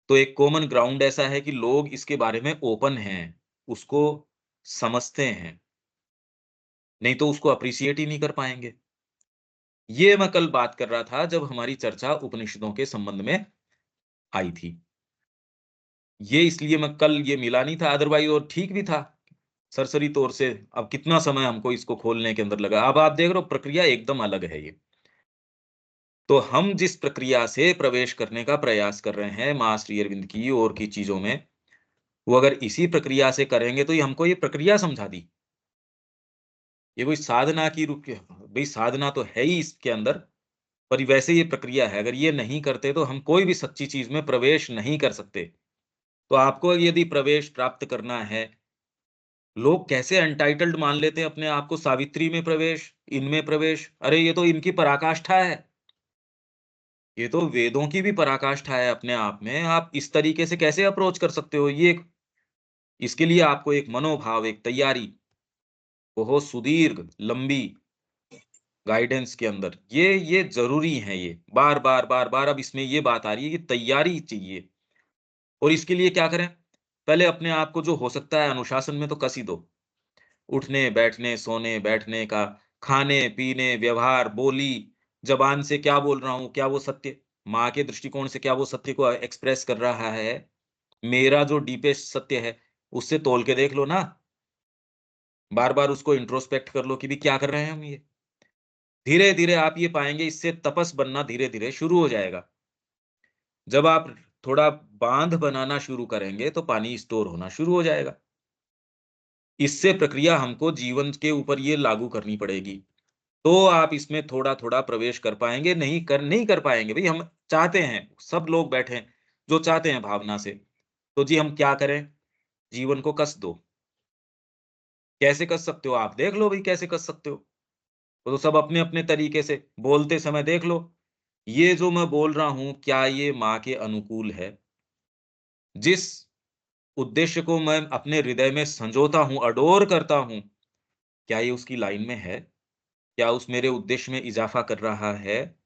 तो एक कॉमन ग्राउंड ऐसा है कि लोग इसके बारे में ओपन हैं, उसको समझते हैं, नहीं तो उसको एप्रिशिएट ही नहीं कर पाएँगे। ये मैं कल बात कर रहा था जब हमारी चर्चा उपनिषदों के संबंध में आई थी। ये इसलिए मैं कल ये मिला नहीं था, अदरवाइज़ और ठीक भी था, सरसरी तौर से। अब कितना समय हमको इसको खोलने के अंदर लगा। अब आप देख रहे हो प्रक्रिया एकदम अलग है ये। तो हम जिस प्रक्रिया से प्रवेश करने का प्रयास कर रहे हैं माँ श्री अरविंद की और की चीज़ों में, वो अगर इसी प्रक्रिया से करेंगे तो ये हमको ये प्रक्रिया समझा दी। ये कोई साधना की रुक भई साधना तो है ही इसके अंदर, पर वैसे ये प्रक्रिया है। अगर ये नहीं करते तो हम कोई भी सच्ची चीज़ में प्रवेश नहीं कर सकते। तो आपको यदि प्रवेश प्राप्त करना है, लोग कैसे अनटाइटल्ड मान लेते हैं अपने आप को, सावित्री में प्रवेश, इनमें प्रवेश, अरे ये तो इनकी पराकाष्ठा है। ये तो वेदों की भी पराकाष्ठा है अपने आप में। आप इस तरीके से कैसे अप्रोच कर सकते हो? इसके लिए आपको एक मनोभाव, एक तैयारी, बहुत सुदीर्घ, लंबी गाइडेंस के अंदर ये ज़रूरी है ये। बार-बार, बार-बार अब इसमें ये बात आ रही है कि तैयारी चाहिए। और इसके लिए क्या करें? पहले अपने आप को जो हो सकता है अनुशासन में तो कस ही दो। उठने, बैठने, सोने, बैठने का, खाने-पीने, व्यवहार, बोली, ज़बान से क्या बोल रहा हूँ, क्या वो सत्य, माँ के दृष्टिकोण से क्या वो सत्य को एक्सप्रेस कर रहा है? मेरा जो डीपेस्ट सत्य है, उससे तौल के देख लो ना। बार-बार उसको इंट्रोस्पेक्ट कर लो कि भी क्या कर रहे हैं हम ये? धीरे-धीरे आप ये पाएँगे इससे तपस बनना धीरे-धीरे शुरू हो जाएगा। जब आप थोड़ा बाँध बनाना शुरू करेंगे, तो पानी स्टोर होना शुरू हो जाएगा। इससे प्रक्रिया हमको जीवन के ऊपर ये लागू करनी पड़ेगी। तो आप इसमें थोड़ा-थोड़ा प्रवेश कर पाएँगे, नहीं कर पाएँगे। भई हम चाहते हैं, सब लोग बैठे हैं, जो चाहते हैं भावना से। तो जी हम क्या करें? जीवन को कस दो। कैसे कस सकते हो? आप देख लो भई कैसे कस सकते हो? वो तो सब अपने-अपने तरीके से, बोलते समय देख लो, ये जो मैं बोल रहा हूँ, क्या ये माँ के अनुकूल है? जिस उद्देश्य को मैं अपने हृदय में संजोता हूँ, अडोर करता हूँ, क्या ये उसकी लाइन में है? क्या उस मेरे उद्देश्य में इज़ाफ़ा कर रहा है?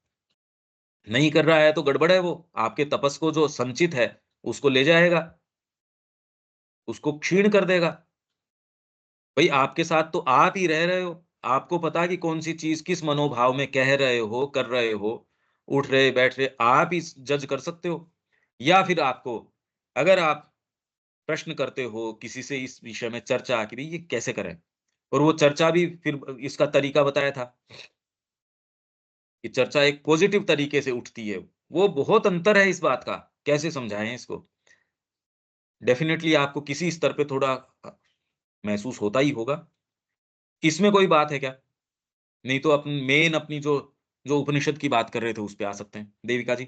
नहीं कर रहा है तो गड़बड़ है वो। आपके तपस को जो संचित है, उसको ले जाएगा, उसको क्षीण कर देगा। भई आपके साथ तो आप ही रह रहे हो। आपको पता है कि कौन-सी चीज़ किस मनोभाव में कह रहे हो, कर रहे हो, उठ रहे, बैठ रहे, आप ही जज कर सकते हो। या फिर आपको अगर आप प्रश्न करते हो किसी से इस विषय में चर्चा कि भई ये कैसे करें? और वो चर्चा भी फिर इसका तरीका बताया था कि चर्चा एक पॉज़िटिव तरीके से उठती है। वो बहुत अंतर है इस बात का, कैसे समझाएँ इसको? डेफ़िनेटली आपको किसी स्तर पे थोड़ा महसूस होता ही होगा। इसमें कोई बात है क्या? नहीं तो मेन अपनी जो जो उपनिषद की बात कर रहे थे उस पे आ सकते हैं। देविका जी?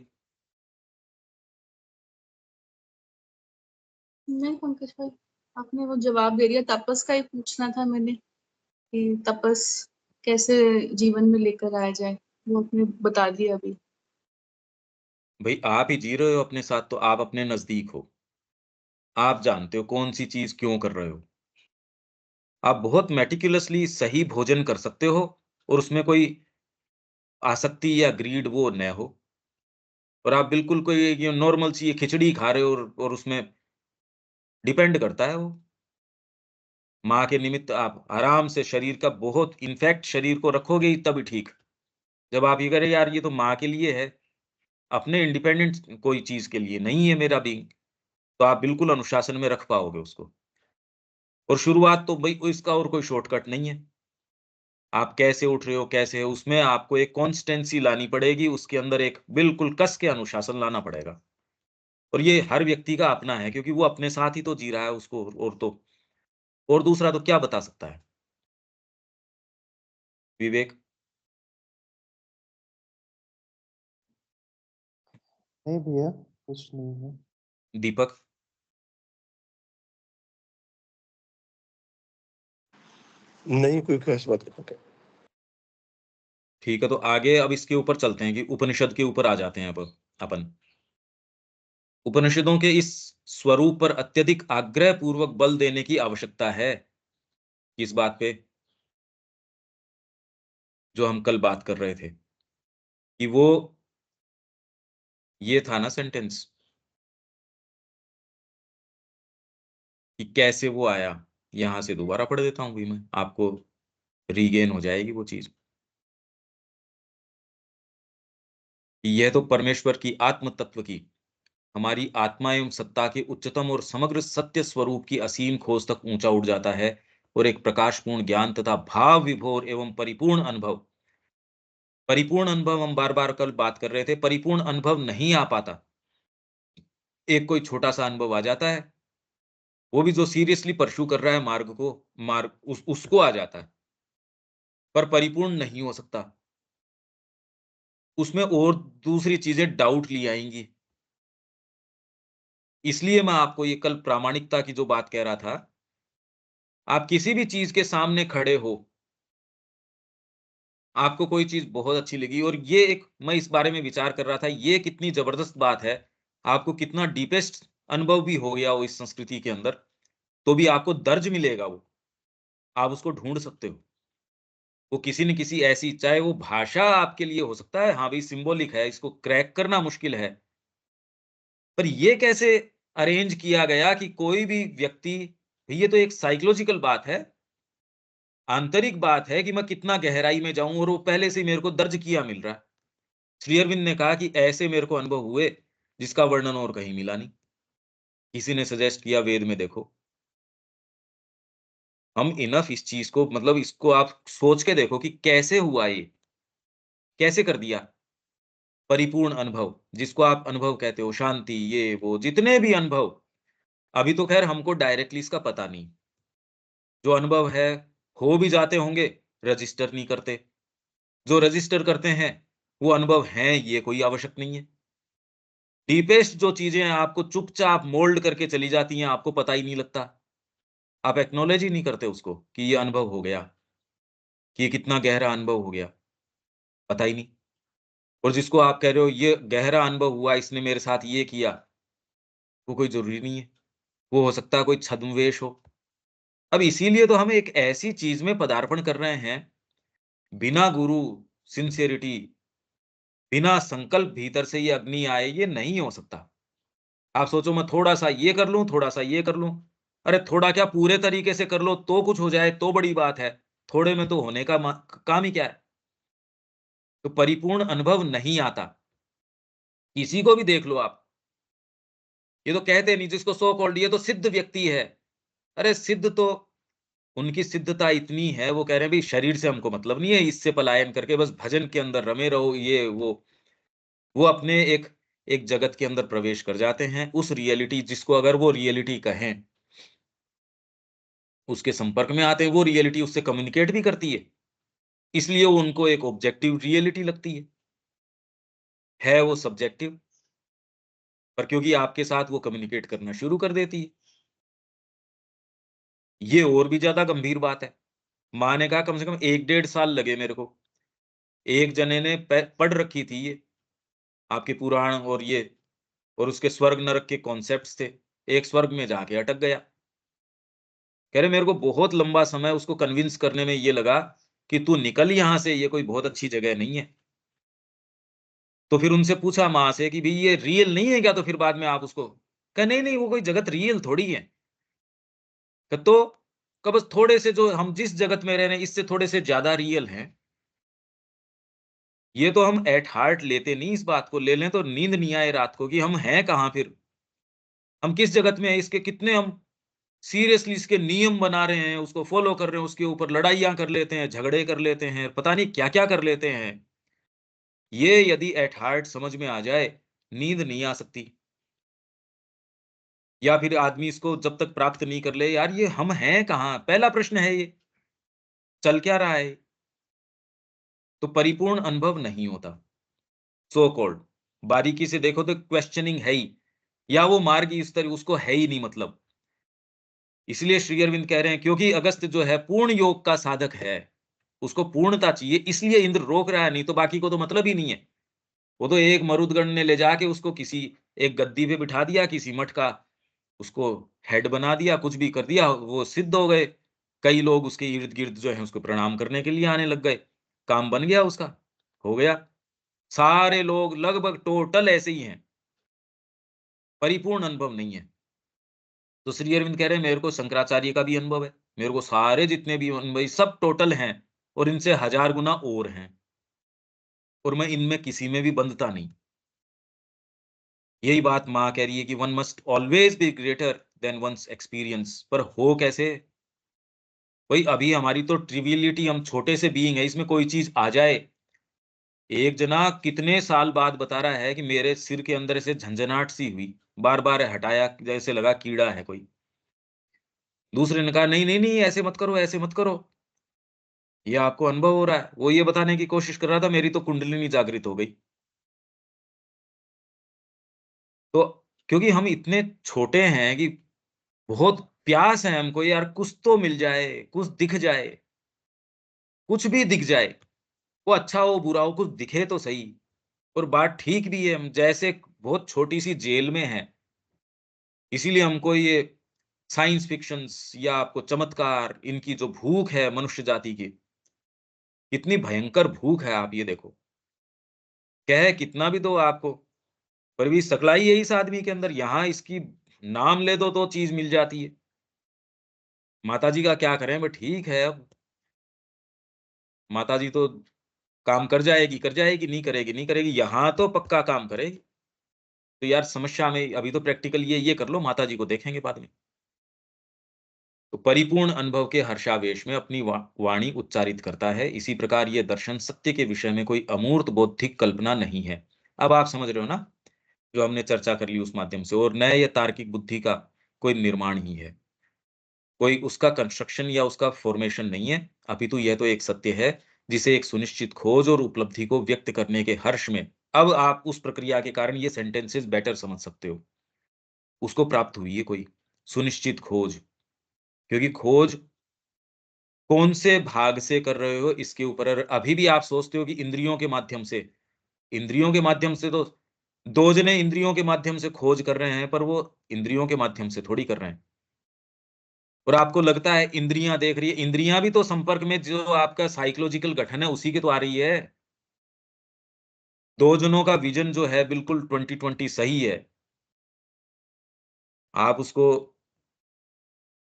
नहीं पंकज भाई, आपने वो जवाब दे दिया। तपस का ही पूछना था मैंने कि तपस कैसे जीवन में लेकर आया जाए, वो आपने बता दिया अभी। भई आप ही जी रहे हो अपने साथ तो आप अपने नज़दीक हो। आप जानते हो कौन-सी चीज़ क्यों कर रहे हो। आप बहुत मेटिकुलसली सही भोजन कर सकते हो और उसमें कोई आसक्ति या ग्रीड वो न हो और आप बिल्कुल कोई ये नॉर्मल सी ये खिचड़ी खा रहे हो और उसमें डिपेंड करता है वो। माँ के निमित्त आप आराम से शरीर का बहुत इनफैक्ट शरीर को रखोगे ही तब ठीक। जब आप ये कह रहे यार ये तो माँ के लिए है, अपने इंडिपेंडेंट कोई चीज़ के लिए नहीं है मेरा बीइंग, तो आप बिल्कुल अनुशासन में रख पाओगे उसको। और शुरुआत तो भई इसका और कोई शॉर्टकट नहीं है। आप कैसे उठ रहे हो, कैसे हो, उसमें आपको एक कांस्टेंसी लानी पड़ेगी, उसके अंदर एक बिल्कुल कस के अनुशासन लाना पड़ेगा। और ये हर व्यक्ति का अपना है क्योंकि वो अपने साथ ही तो जी रहा है उसको और तो और दूसरा तो क्या बता सकता है? विवेक, नहीं भैया, कुछ नहीं है। दीपक, नहीं कोई खास बात नहीं। ठीक है तो आगे अब इसके ऊपर चलते हैं कि उपनिषद के ऊपर आ जाते हैं अब अपन। उपनिषदों के इस स्वरूप पर अत्यधिक आग्रह पूर्वक बल देने की आवश्यकता है, किस बात पे? जो हम कल बात कर रहे थे, कि वो ये था ना सेंटेंस कि कैसे वो आया। यहां से दोबारा पढ़ देता हूं भी मैं, आपको रीगेन हो जाएगी वो चीज। यह तो परमेश्वर की आत्म तत्व की, हमारी आत्मा एवं सत्ता के उच्चतम और समग्र सत्य स्वरूप की असीम खोज तक ऊंचा उठ जाता है और एक प्रकाशपूर्ण ज्ञान तथा भाव विभोर एवं परिपूर्ण अनुभव हम बार बार कल बात कर रहे थे, परिपूर्ण अनुभव नहीं आ पाता। एक कोई छोटा सा अनुभव आ जाता है, वो भी जो सीरियसली परस्यू कर रहा है मार्ग को, उसको आ जाता है, पर परिपूर्ण नहीं हो सकता। उसमें और दूसरी चीजें डाउट ली आएंगी। इसलिए मैं आपको ये कल प्रामाणिकता की जो बात कह रहा था, आप किसी भी चीज के सामने खड़े हो, आपको कोई चीज बहुत अच्छी लगी, और ये एक, मैं इस बारे में विचार कर रहा था, ये कितनी जबरदस्त बात है, आपको कितना डीपेस्ट अनुभव भी हो गया हो इस संस्कृति के अंदर, तो भी आपको दर्ज मिलेगा वो, आप उसको ढूंढ सकते हो। वो किसी न किसी ऐसी, चाहे वो भाषा आपके लिए हो सकता है, हाँ भाई सिंबॉलिक है, इसको क्रैक करना मुश्किल है, पर ये कैसे अरेंज किया गया कि कोई भी व्यक्ति, ये तो एक साइकोलॉजिकल बात है, आंतरिक बात है कि मैं कितना गहराई में जाऊं, और वो पहले से ही मेरे को दर्ज किया मिल रहा है। श्री अरविंद ने कहा कि ऐसे मेरे को अनुभव हुए जिसका वर्णन और कहीं मिला नहीं। किसी ने सजेस्ट किया वेद में देखो। हम इनफ इस चीज को, मतलब इसको आप सोच के देखो कि कैसे हुआ ये, कैसे कर दिया। परिपूर्ण अनुभव जिसको आप अनुभव कहते हो, शांति, ये वो जितने भी अनुभव, अभी तो खैर हमको डायरेक्टली इसका पता नहीं, जो अनुभव है हो भी जाते होंगे, रजिस्टर नहीं करते, जो रजिस्टर करते हैं वो अनुभव हैं, ये कोई आवश्यक नहीं है। डीपेस्ट जो चीजें आपको चुपचाप मोल्ड करके चली जाती हैं, आपको पता ही नहीं लगता, आप एक्नॉलेज ही नहीं करते उसको कि ये अनुभव हो गया, कि ये कितना गहरा अनुभव हो गया, पता ही नहीं। और जिसको आप कह रहे हो ये गहरा अनुभव हुआ, इसने मेरे साथ ये किया, वो कोई जरूरी नहीं है, वो हो सकता है कोई छद्मवेश हो। अब इसीलिए तो हम एक ऐसी चीज में पदार्पण कर रहे हैं, बिना गुरु, सिंसियरिटी, बिना संकल्प भीतर से ये अग्नि आए, ये नहीं हो सकता। आप सोचो मैं थोड़ा सा ये कर लूं, थोड़ा सा ये कर लूं, अरे थोड़ा क्या, पूरे तरीके से कर लो तो कुछ हो जाए तो बड़ी बात है, थोड़े में तो होने का काम ही क्या है। तो परिपूर्ण अनुभव नहीं आता, किसी को भी देख लो आप। ये तो कहते नहीं जिसको सो कॉल्ड ये तो सिद्ध व्यक्ति है, अरे सिद्ध तो, उनकी सिद्धता इतनी है, वो कह रहे हैं भाई शरीर से हमको मतलब नहीं है, इससे पलायन करके बस भजन के अंदर रमे रहो, ये वो अपने एक एक जगत के अंदर प्रवेश कर जाते हैं, उस रियलिटी जिसको अगर वो रियलिटी कहें, उसके संपर्क में आते हैं, वो रियलिटी उससे कम्युनिकेट भी करती है, इसलिए वो उनको एक ऑब्जेक्टिव रियलिटी लगती है वो सब्जेक्टिव, पर क्योंकि आपके साथ वो कम्युनिकेट करना शुरू कर देती है। ये और भी ज्यादा गंभीर बात है। माँ ने कहा कम से कम 1 डेढ़ साल लगे मेरे को, एक जने ने पढ़ रखी थी ये आपके पुराण और ये, और उसके स्वर्ग नरक के कॉन्सेप्ट्स थे, एक स्वर्ग में जाके अटक गया। कह रहे मेरे को बहुत लंबा समय उसको कन्विंस करने में ये लगा कि तू निकल यहां से, ये कोई बहुत अच्छी जगह नहीं है। तो फिर उनसे पूछा माँ से कि भाई ये रियल नहीं है क्या, तो फिर बाद में आप उसको कह, नहीं नहीं वो कोई जगत रियल थोड़ी है। तो कब बस थोड़े से, जो हम जिस जगत में रह रहे हैं इससे थोड़े से ज्यादा रियल हैं। ये तो हम एट हार्ट लेते नहीं, इस बात को ले लें तो नींद नहीं आए रात को कि हम हैं कहाँ, फिर हम किस जगत में हैं, इसके कितने हम सीरियसली इसके नियम बना रहे हैं, उसको फॉलो कर रहे हैं, उसके ऊपर लड़ाइयां कर लेते हैं, झगड़े कर लेते हैं, पता नहीं क्या क्या कर लेते हैं। ये यदि एट हार्ट समझ में आ जाए, नींद नहीं आ सकती। या फिर आदमी इसको जब तक प्राप्त नहीं कर ले, यार ये हम हैं कहाँ, पहला प्रश्न है ये, चल क्या रहा है। तो परिपूर्ण अनुभव नहीं होता, सो कॉल्ड बारीकी से देखो तो क्वेश्चनिंग है ही, या वो मार्ग इस तरह उसको है ही नहीं मतलब। इसलिए श्री अरविंद कह रहे हैं क्योंकि अगस्त जो है पूर्ण योग का साधक है, उसको पूर्णता चाहिए, इसलिए इंद्र रोक रहा है, नहीं तो बाकी को तो मतलब ही नहीं है। वो तो एक मरुदगण ने ले जाके उसको किसी एक गद्दी पे बिठा दिया, किसी मठ का उसको हेड बना दिया, कुछ भी कर दिया, वो सिद्ध हो गए। कई लोग उसके इर्द गिर्द जो है उसको प्रणाम करने के लिए आने लग गए, काम बन गया उसका, हो गया। सारे लोग लगभग टोटल ऐसे ही हैं, परिपूर्ण अनुभव नहीं है। तो श्री अरविंद कह रहे हैं मेरे को शंकराचार्य का भी अनुभव है, मेरे को सारे जितने भी अनुभव सब टोटल हैं और इनसे 1000 गुना और हैं, और मैं इनमें किसी में भी बंधता नहीं। यही बात माँ कह रही है कि one must always be greater than one's experience. पर हो कैसे? भाई अभी हमारी तो ट्रिवियलिटी, हम छोटे से बीइंग है, इसमें कोई चीज आ जाए। एक जना कितने साल बाद बता रहा है कि मेरे सिर के अंदर से झंझनाहट सी हुई, बार बार हटाया, जैसे लगा कीड़ा है कोई। दूसरे ने कहा नहीं नहीं नहीं, ऐसे मत करो, ऐसे मत करो, ये आपको अनुभव हो रहा है। वो ये बताने की कोशिश कर रहा था मेरी तो कुंडलिनी जागृत हो गई। तो क्योंकि हम इतने छोटे हैं कि बहुत प्यास है हमको, यार कुछ तो मिल जाए, कुछ दिख जाए, कुछ भी दिख जाए, वो अच्छा हो बुरा हो, कुछ दिखे तो सही। और बात ठीक भी है, हम जैसे बहुत छोटी सी जेल में हैं, इसीलिए हमको ये साइंस फिक्शंस या आपको चमत्कार, इनकी जो भूख है मनुष्य जाति की, कितनी भयंकर भूख है आप ये देखो। कह कितना भी दो आपको, पर भी सकलाई है इस आदमी के अंदर, यहाँ इसकी नाम ले दो तो चीज मिल जाती है। माताजी का क्या करें, बट ठीक है, अब माताजी तो काम कर जाएगी, नहीं करेगी, नहीं करेगी, यहाँ तो पक्का काम करेगी। तो यार समस्या में अभी तो प्रैक्टिकल ये कर लो, माताजी को देखेंगे बाद में। तो परिपूर्ण अनुभव के हर्षावेश में अपनी वाणी उच्चारित करता है। इसी प्रकार ये दर्शन सत्य के विषय में कोई अमूर्त बौद्धिक कल्पना नहीं है। अब आप समझ रहे हो ना, जो हमने चर्चा कर ली उस माध्यम से, और नए या तार्किक बुद्धि का कोई निर्माण ही है, कोई उसका कंस्ट्रक्शन या उसका फॉर्मेशन नहीं है, अपितु यह तो एक सत्य है जिसे एक सुनिश्चित खोज और उपलब्धि को व्यक्त करने के हर्ष में, अब आप उस प्रक्रिया के कारण ये सेंटेंसेस बेटर समझ सकते हो, उसको प्राप्त हुई है कोई सुनिश्चित खोज। क्योंकि खोज कौन से भाग से कर रहे हो इसके ऊपर, और अभी भी आप सोचते हो कि इंद्रियों के माध्यम से, इंद्रियों के माध्यम से तो दो जने इंद्रियों के माध्यम से खोज कर रहे हैं, पर वो इंद्रियों के माध्यम से थोड़ी कर रहे हैं। और आपको लगता है इंद्रियां देख रही है, इंद्रियां भी तो संपर्क में जो आपका साइकोलॉजिकल गठन है उसी के तो आ रही है। दो जनों का विजन जो है बिल्कुल 20/20 सही है। आप उसको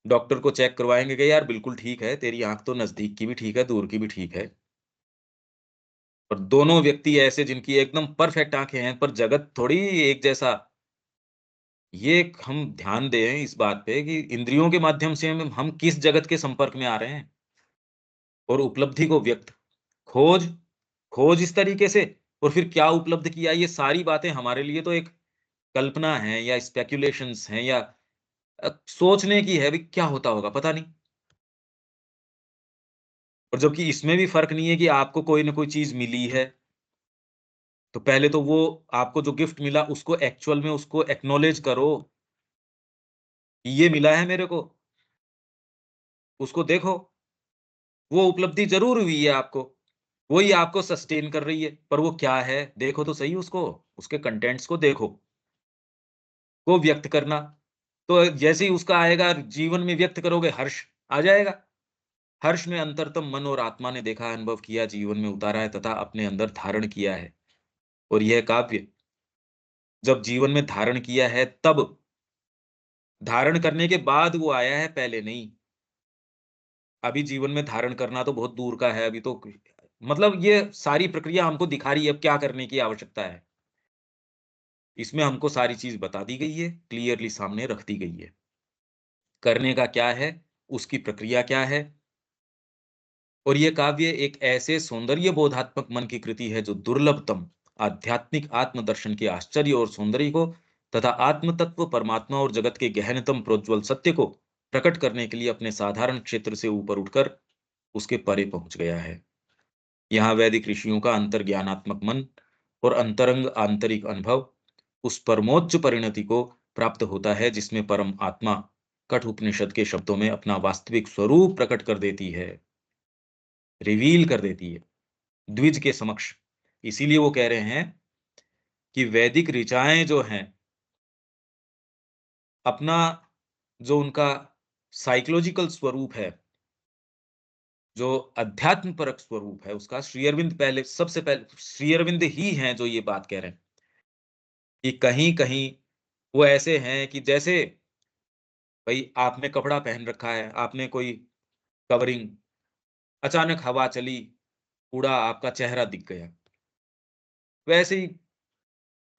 डॉक्टर को चेक करवाएंगे कि यार बिल्कुल ठीक है, तेरी आंख तो नजदीक की भी ठीक है, दूर की भी ठीक है। और दोनों व्यक्ति ऐसे जिनकी एकदम परफेक्ट आंखें हैं, पर जगत थोड़ी एक जैसा। ये हम ध्यान दें इस बात पे कि इंद्रियों के माध्यम से हम किस जगत के संपर्क में आ रहे हैं, और उपलब्धि को व्यक्त, खोज, खोज इस तरीके से, और फिर क्या उपलब्ध किया, ये सारी बातें हमारे लिए तो एक कल्पना है या स्पेक्युलेशंस हैं, या सोचने की है भी क्या होता होगा पता नहीं। और जबकि इसमें भी फर्क नहीं है कि आपको कोई ना कोई चीज मिली है, तो पहले तो वो आपको जो गिफ्ट मिला उसको एक्चुअल में उसको एक्नॉलेज करो कि ये मिला है मेरे को, उसको देखो। वो उपलब्धि जरूर हुई है आपको, वही आपको सस्टेन कर रही है, पर वो क्या है देखो तो सही उसको, उसके कंटेंट्स को देखो, को व्यक्त करना। तो जैसे ही उसका आएगा जीवन में व्यक्त करोगे, हर्ष आ जाएगा। हर्ष में अंतरतम मन और आत्मा ने देखा, अनुभव किया, जीवन में उतारा है तथा अपने अंदर धारण किया है। और यह काव्य जब जीवन में धारण किया है, तब धारण करने के बाद वो आया है, पहले नहीं। अभी जीवन में धारण करना तो बहुत दूर का है, अभी तो मतलब ये सारी प्रक्रिया हमको दिखा रही है अब क्या करने की आवश्यकता है। इसमें हमको सारी चीज बता दी गई है, क्लियरली सामने रख दी गई है, करने का क्या है, उसकी प्रक्रिया क्या है। और ये काव्य एक ऐसे सौंदर्य बोधात्मक मन की कृति है जो दुर्लभतम आध्यात्मिक आत्मदर्शन के आश्चर्य और सौंदर्य को तथा आत्म तत्व परमात्मा और जगत के गहनतम प्रोज्वल सत्य को प्रकट करने के लिए अपने साधारण क्षेत्र से ऊपर उठकर उसके परे पहुंच गया है। यहाँ वैदिक ऋषियों का अंतर्ज्ञानात्मक मन और अंतरंग आंतरिक अनुभव उस परमोच्च परिणति को प्राप्त होता है जिसमें परम आत्मा कठोपनिषद के शब्दों में अपना वास्तविक स्वरूप प्रकट कर देती है, रिवील कर देती है द्विज के समक्ष। इसीलिए वो कह रहे हैं कि वैदिक ऋचाएं जो हैं, अपना जो उनका साइकोलॉजिकल स्वरूप है, जो अध्यात्म परक स्वरूप है उसका, श्री अरविंद पहले, सबसे पहले श्री अरविंद ही हैं जो ये बात कह रहे हैं कि कहीं कहीं वो ऐसे हैं कि जैसे भाई आपने कपड़ा पहन रखा है, आपने कोई कवरिंग, अचानक हवा चली, उड़ा, आपका चेहरा दिख गया। वैसे ही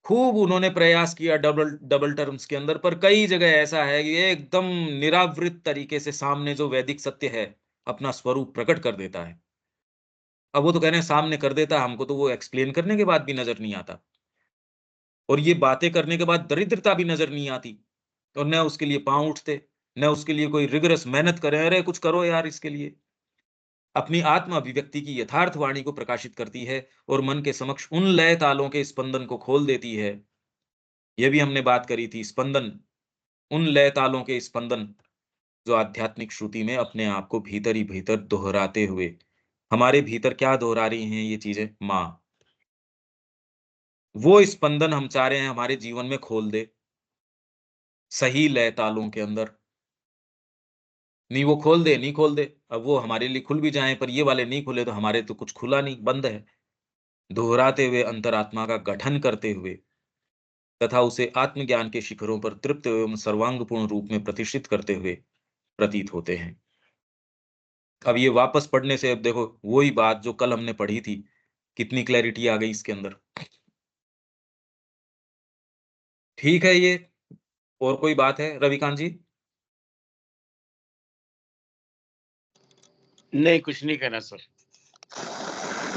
खूब उन्होंने प्रयास किया डबल डबल टर्म्स के अंदर, पर कई जगह ऐसा है कि ये एकदम निरावृत तरीके से सामने जो वैदिक सत्य है, अपना स्वरूप प्रकट कर देता है। अब वो तो कह रहे हैं सामने कर देता है, हमको तो वो एक्सप्लेन करने के बाद भी नज़र नहीं आता। और ये बातें करने के बाद दरिद्रता भी नज़र नहीं आती। और न उसके लिए पाँव उठते, न उसके लिए कोई रिगरस मेहनत करें, अरे कुछ करो यार इसके लिए। अपनी आत्म अभिव्यक्ति की यथार्थ वाणी को प्रकाशित करती है और मन के समक्ष उन लय तालों के स्पंदन को खोल देती है। ये भी हमने बात करी थी, स्पंदन, उन लय तालों के स्पंदन जो आध्यात्मिक श्रुति में अपने आप को भीतर ही भीतर दोहराते हुए, हमारे भीतर क्या दोहरा रही हैं ये चीज़ें? माँ। वो स्पंदन हम चाह रहे हैं हमारे जीवन में खोल दे, सही लय तालों के अंदर। नहीं वो खोल दे, नहीं खोल दे। अब वो हमारे लिए खुल भी जाएँ, पर ये वाले नहीं खुले तो हमारे तो कुछ खुला नहीं, बंद है। दोहराते हुए अंतरात्मा का गठन करते हुए तथा उसे आत्मज्ञान के शिखरों पर तृप्त एवं सर्वांगपूर्ण रूप में प्रतिष्ठित करते हुए प्रतीत होते हैं। अब ये वापस पढ़ने से अब देखो वही बात जो कल हमने पढ़ी थी, कितनी क्लैरिटी आ गई इसके अंदर। ठीक है ये, और कोई बात है रविकांत जी? नहीं, कुछ नहीं कहना सर।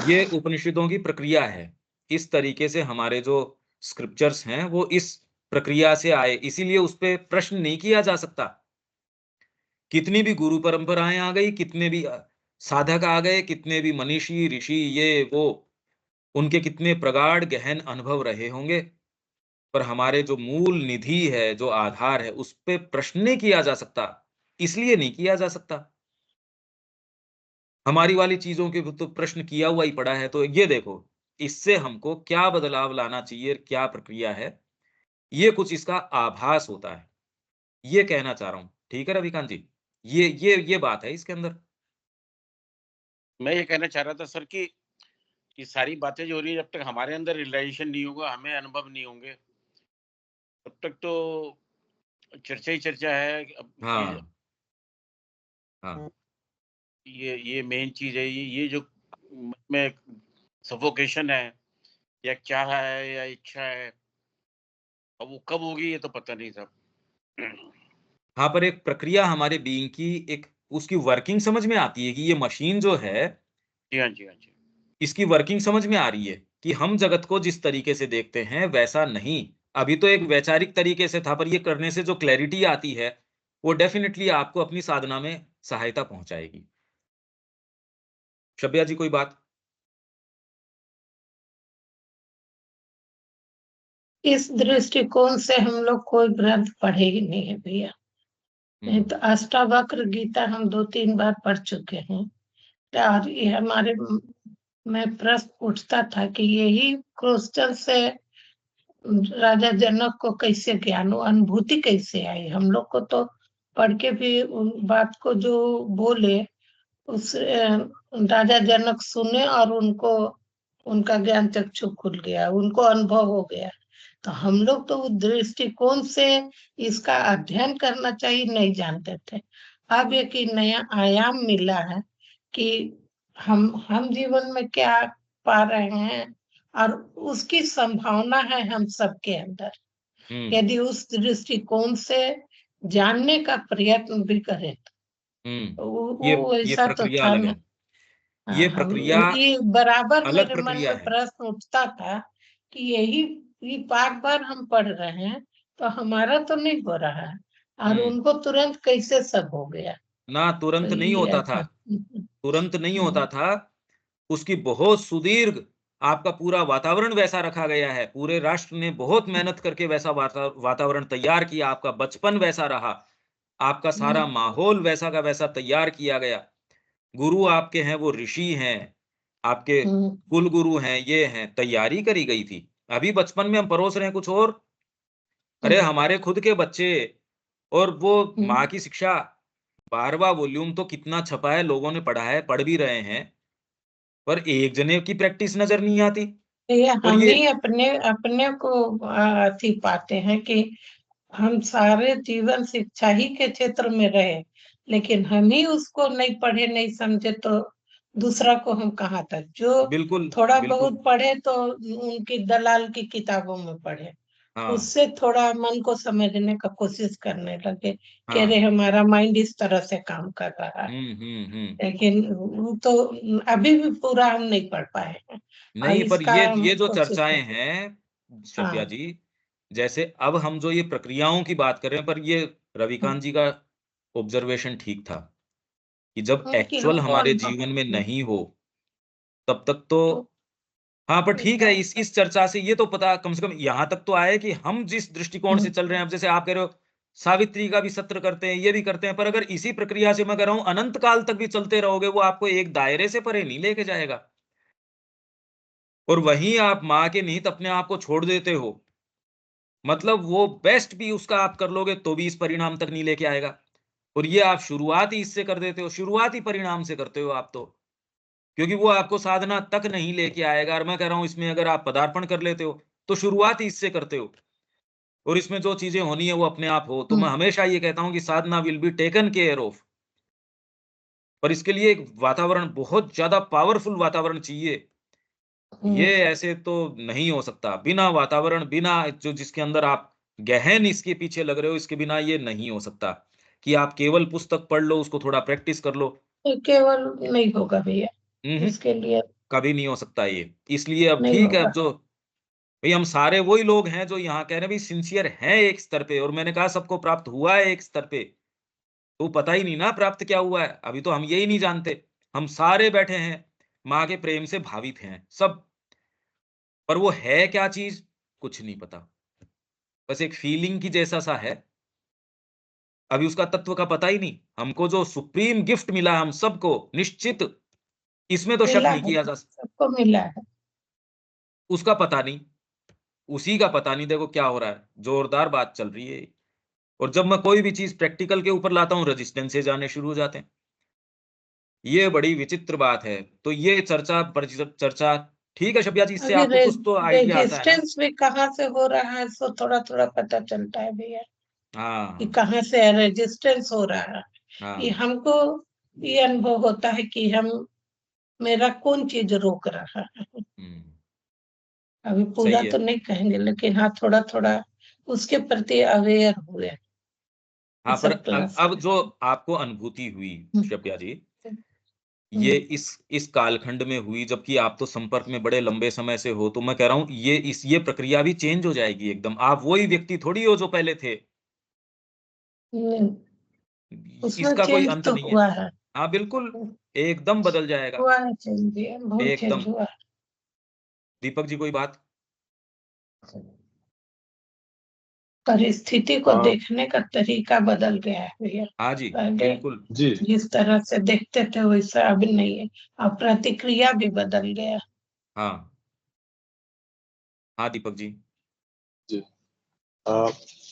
ये उपनिषदों की प्रक्रिया है। इस तरीके से हमारे जो स्क्रिप्चर्स हैं वो इस प्रक्रिया से आए, इसीलिए उस पे प्रश्न नहीं किया जा सकता। कितनी भी गुरु परंपराएं आ गई, कितने भी साधक आ गए, कितने भी मनीषी ऋषि ये वो, उनके कितने प्रगाढ़ गहन अनुभव रहे होंगे, पर हमारे जो मूल निधि है, जो आधार है, उस पे प्रश्न नहीं किया जा सकता। इसलिए नहीं किया जा सकता। हमारी वाली चीजों के तो प्रश्न किया हुआ ही पड़ा है। तो ये देखो, इससे हमको क्या बदलाव लाना चाहिए, क्या प्रक्रिया है, ये कुछ इसका आभास होता है। ये कहना चाह रहा हूँ। ठीक है रविकांत जी? ये बात है इसके अंदर। मैं ये कहना चाह रहा था सर कि ये सारी बातें जो हो रही है, जब तक हमारे अंदर रियलाइजेशन नहीं होगा, हमें अनुभव नहीं होंगे, तब तक तो चर्चा ही चर्चा है। अब हाँ, हाँ। ये मेन चीज़ है, ये जो में सफोकेशन है या क्या है या इच्छा है, अब वो कब होगी ये तो पता नहीं था। हाँ, पर एक प्रक्रिया हमारे बीइंग की एक उसकी वर्किंग समझ में आती है कि ये मशीन जो है, जी हाँ, जी हाँ, जी। इसकी वर्किंग समझ में आ रही है कि हम जगत को जिस तरीके से देखते हैं वैसा नहीं। अभी तो एक वैचारिक तरीके से था, पर ये करने से जो क्लैरिटी आती है, वो डेफिनिटली आपको अपनी साधना में सहायता पहुँचाएगी। शब्या जी कोई बात? इस दृष्टिकोण से हम लोग कोई ग्रंथ पढ़े ही नहीं है भैया। नहीं तो अष्टावक्र गीता हम 2-3 बार पढ़ चुके हैं। और ये हमारे में प्रश्न उठता था कि यही क्वेश्चन से राजा जनक को कैसे ज्ञान अनुभूति कैसे आई। हम लोग को तो पढ़ के भी उन बात को जो बोले उस राजा जनक सुने और उनको उनका ज्ञान चक्षु खुल गया, उनको अनुभव हो गया। तो हम लोग तो उस दृष्टिकोण से इसका अध्ययन करना चाहिए, नहीं जानते थे। अब एक नया आयाम मिला है कि हम जीवन में क्या पा रहे हैं और उसकी संभावना है हम सबके अंदर, यदि उस दृष्टिकोण से जानने का प्रयत्न भी करें तो वो ये ऐसा तो प्रक्रिया था अलग ना। है। ये हम प्रक्रिया ये बराबर अलग मेरे मन प्रक्रिया में है। प्रश्न उठता था कि यही ये बार हम पढ़ रहे हैं तो हमारा तो नहीं हो रहा है और उनको तुरंत कैसे सब हो गया। ना तो तुरंत नहीं ये होता था, था। तुरंत नहीं होता था। उसकी बहुत सुदीर्घ आपका पूरा वातावरण वैसा रखा गया है। पूरे राष्ट्र ने बहुत मेहनत करके वैसा वातावरण तैयार किया। आपका बचपन वैसा रहा, आपका सारा माहौल वैसा का वैसा तैयार किया गया। गुरु आपके हैं, वो ऋषि हैं, आपके कुल गुरु हैं, ये हैं, तैयारी करी गई थी। अभी बचपन में हम परोस रहे हैं कुछ और। अरे हमारे खुद के बच्चे, और वो माँ की शिक्षा 12वां वॉल्यूम तो कितना छपा है, लोगों ने पढ़ा है, पढ़ भी रहे हैं, पर एक जने की प्रैक्टिस नजर नहीं आती। ये और हम ये ही अपने अपने को अथी पाते हैं कि हम सारे जीवन शिक्षा ही के क्षेत्र में रहे, लेकिन हम ही उसको नहीं पढ़े नहीं समझे तो दूसरा को हम कहाँ तक, जो बिल्कुल थोड़ा बिल्कुल। बहुत पढ़े तो उनकी दलाल की किताबों में पढ़े, हाँ उससे थोड़ा मन को समझने का कोशिश करने लगे कि हाँ। अरे हमारा माइंड इस तरह से काम कर रहा है, हम्म। लेकिन वो तो अभी भी पूरा हम नहीं पढ़ पाए हैं और नहीं, पर इसका हम ये जो कोशिश चर्चाएं कर। हैं शब्या हाँ जी, जैसे अब हम जो ये प्रक्रियाओं की बात कर रहे हैं, पर ये रविकांत जी का ऑब्जर्वेशन ठीक था कि जब कि एक्चुअल हमको हमारे अनुभव जीवन में नहीं हो तब तक तो। तो हाँ, पर ठीक है, इसका इस चर्चा से ये तो पता कम से कम यहाँ तक तो आया कि हम जिस दृष्टिकोण से चल रहे हैं, अब जैसे आप कह रहे हो सावित्री का भी सत्र करते हैं, ये भी करते हैं, पर अगर इसी प्रक्रिया से मैं कह रहा हूँ अनंत काल तक भी चलते रहोगे, वो आपको एक दायरे से परे नहीं लेके जाएगा। और वहीं आप माँ के निहित अपने आप को छोड़ देते हो, मतलब वो बेस्ट भी उसका आप कर लोगे तो भी इस परिणाम तक नहीं लेके आएगा। और ये आप शुरुआत ही इससे कर देते हो, शुरुआत ही परिणाम से करते हो आप तो, क्योंकि वो आपको साधना तक नहीं लेके आएगा। और मैं कह रहा हूं इसमें अगर आप पदार्पण कर लेते हो तो शुरुआत ही इससे करते हो, और इसमें जो चीजें होनी है वो अपने आप हो। तो मैं हमेशा ये कहता हूं कि साधना will be taken care of, पर इसके लिए एक वातावरण, बहुत ज्यादा पावरफुल वातावरण चाहिए। ये ऐसे तो नहीं हो सकता बिना वातावरण, बिना जो जिसके अंदर आप गहन इसके पीछे लग रहे हो, इसके बिना ये नहीं हो सकता कि आप केवल पुस्तक पढ़ लो, उसको थोड़ा प्रैक्टिस कर लो। केवल नहीं होगा भैया, हम्म। इसके लिए कभी नहीं हो सकता ये। इसलिए अब नहीं ठीक है, अब होगा। जो भाई हम सारे वही लोग हैं जो यहाँ कह रहे हैं भाई सिंसियर हैं एक स्तर पे, और मैंने कहा सबको प्राप्त हुआ है एक स्तर पे, तो पता ही नहीं ना प्राप्त क्या हुआ है, अभी तो हम यही नहीं जानते। हम सारे बैठे हैं माँ के प्रेम से भावित हैं सब, पर वो है क्या चीज कुछ नहीं पता, बस एक फीलिंग की जैसा सा है। अभी उसका तत्व का पता ही नहीं हमको। जो सुप्रीम गिफ्ट मिला हम सबको निश्चित, इसमें तो शक मिला नहीं है, किया जा सबको मिला है। उसका पता नहीं, उसी का पता नहीं। देखो क्या हो रहा है, जोरदार बात चल रही है। और जब मैं कोई भी चीज प्रैक्टिकल के ऊपर लाता हूँ रेजिस्टेंस से जाने शुरू हो जाते हैं। ये बड़ी विचित्र बात है। तो ये चर्चा ठीक है शब्या जी, इससे अभी आपको कुछ तो आइडिया आता है ना। रेजिस्टेंस भी कहाँ से हो रहा है, सो थोड़ा थोड़ा पता चलता है भैया कि हाँ कहाँ से रेजिस्टेंस हो रहा है। ये हाँ। हमको ये अनुभव होता है कि हम मेरा कौन चीज रोक रहा है। हम्म। अभी पूरा सही है। तो नहीं कहेंगे, लेकिन हाँ थोड़ा थोड़ा उसके प्रति अवेयर हुए ये हाँ, पर सब क्लास अब में। जो आपको अनुभूति हुई शब्या जी, ये हम्म, इस कालखंड में हुई, जबकि आप तो संपर्क में बड़े लंबे समय से हो, तो मैं कह रहा हूँ ये प्रक्रिया भी चेंज हो जाएगी एकदम। आप वही व्यक्ति थोड़ी हो जो पहले थे। हम्म, उसमें इसका कोई चेंज अंत तो नहीं है। हुआ है। हाँ बिल्कुल, एकदम बदल जाएगा हुआ है चेंज, बहुत चेंज एकदम। हुआ दीपक जी कोई बात। है। परिस्थिति को हाँ देखने का तरीका बदल गया है भैया। हाँ जी पहले बिल्कुल। जी जिस तरह से देखते थे वैसा अब नहीं है, अब प्रतिक्रिया भी बदल गया। हाँ हाँ दीपक जी। जी। आ,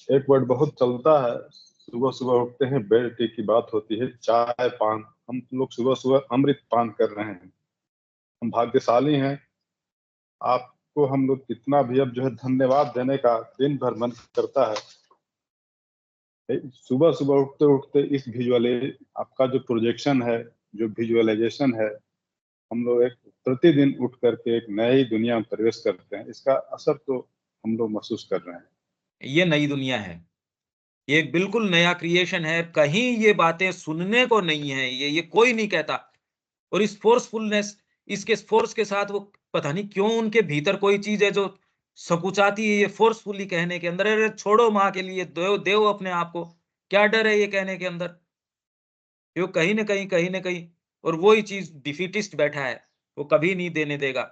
एक वर्ड बहुत चलता है, सुबह सुबह उठते हैं बेड टी की बात होती है, चाय पान। हम लोग सुबह सुबह अमृत पान कर रहे हैं, हम भाग्यशाली हैं। आपको हम लोग कितना भी अब जो है धन्यवाद देने का दिन भर मन करता है। सुबह सुबह उठते उठते इस विजुअले आपका जो प्रोजेक्शन है, जो विजुअलाइजेशन है, हम लोग एक प्रतिदिन उठ करके एक नई दुनिया में प्रवेश करते हैं, इसका असर तो हम लोग महसूस कर रहे हैं। ये नई दुनिया है, ये एक बिल्कुल नया क्रिएशन है। कहीं ये बातें सुनने को नहीं है, ये कोई नहीं कहता। और इस फोर्सफुलनेस, इसके फोर्स के साथ वो पता नहीं क्यों उनके भीतर कोई चीज है जो सकुचाती है ये फोर्सफुली कहने के अंदर, अरे छोड़ो माँ के लिए दो देव अपने आप को, क्या डर है ये कहने के अंदर। क्यों कहीं ना कहीं, कहीं ना कहीं, और वही चीज डिफीटिस्ट बैठा है, वो कभी नहीं देने देगा।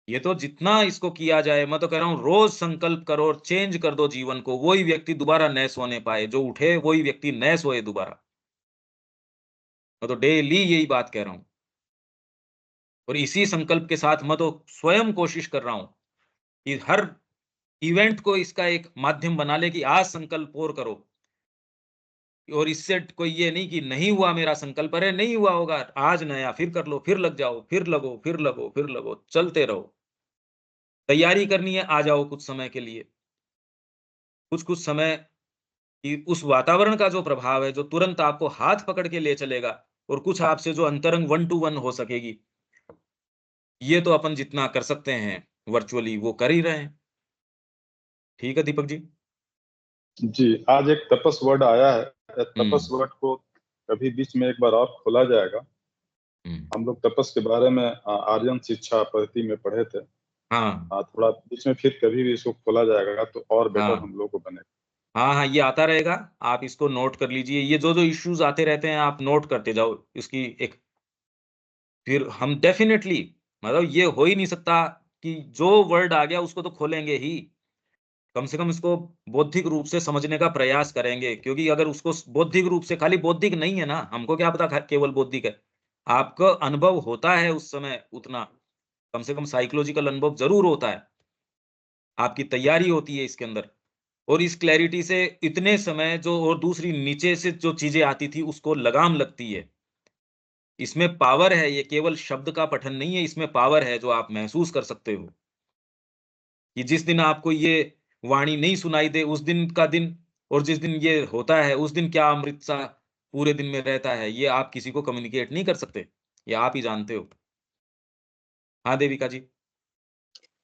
ये तो जितना इसको किया जाए, मैं तो कह रहा हूँ रोज संकल्प करो और चेंज कर दो जीवन को, वही व्यक्ति दोबारा नए सोने पाए, जो उठे वही व्यक्ति नए सोए दोबारा। मैं तो डेली यही बात कह रहा हूँ, और इसी संकल्प के साथ मैं तो स्वयं कोशिश कर रहा हूं कि हर इवेंट को इसका एक माध्यम बना ले कि आज संकल्प और करो। और इससे कोई ये नहीं कि नहीं हुआ मेरा संकल्प, अरे नहीं हुआ होगा, आज नया फिर कर लो, फिर लग जाओ, फिर लगो, फिर लगो, फिर लगो, चलते रहो। तैयारी करनी है, आ जाओ कुछ समय के लिए। कुछ समय कि उस वातावरण का जो प्रभाव है, जो तुरंत आपको हाथ पकड़ के ले चलेगा, और कुछ आपसे जो अंतरंग 1 टू 1 हो सकेगी, ये तो अपन जितना कर सकते हैं वर्चुअली वो कर ही रहे हैं। ठीक है दीपक जी? जी, आज एक तपस वर्ड आया है। तपस हुँ, वर्ड को कभी बीच में एक बार और खोला जाएगा। हुँ। हम लोग तपस के बारे में आर्यन शिक्षा पद्धति में पढ़े थे। हाँ, थोड़ा बीच में फिर कभी भी इसको खोला जाएगा तो और बेटर हाँ। हम लोग को बनेगा। हाँ, हाँ, ये आता रहेगा, आप इसको नोट कर लीजिए। ये जो-जो इश्यूज़ आते रहते हैं, आप नोट करते जाओ। इसकी एक फिर हम डेफ़िनेटली, मतलब ये हो ही नहीं सकता कि जो वर्ड आ गया उसको तो खोलेंगे ही। कम से कम इसको बौद्धिक रूप से समझने का प्रयास करेंगे, क्योंकि अगर उसको बौद्धिक रूप से, खाली बौद्धिक नहीं है ना, हमको क्या पता केवल बौद्धिक है। आपका अनुभव होता है उस समय उतना, कम से कम साइकोलॉजिकल अनुभव ज़रूर होता है। आपकी तैयारी होती है इसके अंदर, और इस क्लैरिटी से इतने समय जो, और दूसरी नीचे से जो चीज़ें आती थी उसको लगाम लगती है। इसमें पावर है, ये केवल शब्द का पठन नहीं है, इसमें पावर है जो आप महसूस कर सकते हो। कि जिस दिन आपको ये वाणी नहीं सुनाई दे, उस दिन का दिन, और जिस दिन ये होता है उस दिन क्या अमृत सा पूरे दिन में रहता है, ये आप किसी को कम्युनिकेट नहीं कर सकते। ये आप ही जानते हो। हाँ, देविका जी।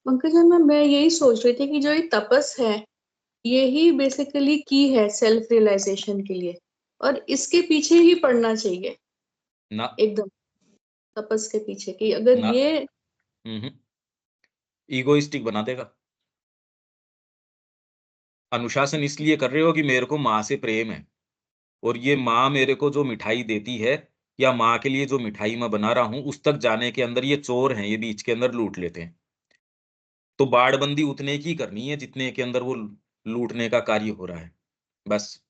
पंकज मैं यही सोच रही थी कि जो ये तपस है, यही बेसिकली की है सेल्फ रियलाइजेशन के लिए, और इसके पीछे ही पड़ना चाहिए ना, एकदम, तपस के पीछे कि अगर ना। ये हुँ, ईगोइस्टिक बना देगा। अनुशासन इसलिए कर रहे हो कि मेरे को माँ से प्रेम है, और ये माँ मेरे को जो मिठाई देती है, या माँ के लिए जो मिठाई मैं बना रहा हूँ, उस तक जाने के अंदर ये चोर हैं, ये बीच के अंदर लूट लेते हैं। तो बाड़बंदी उतने की करनी है जितने के अंदर वो लूटने का कार्य हो रहा है। बस।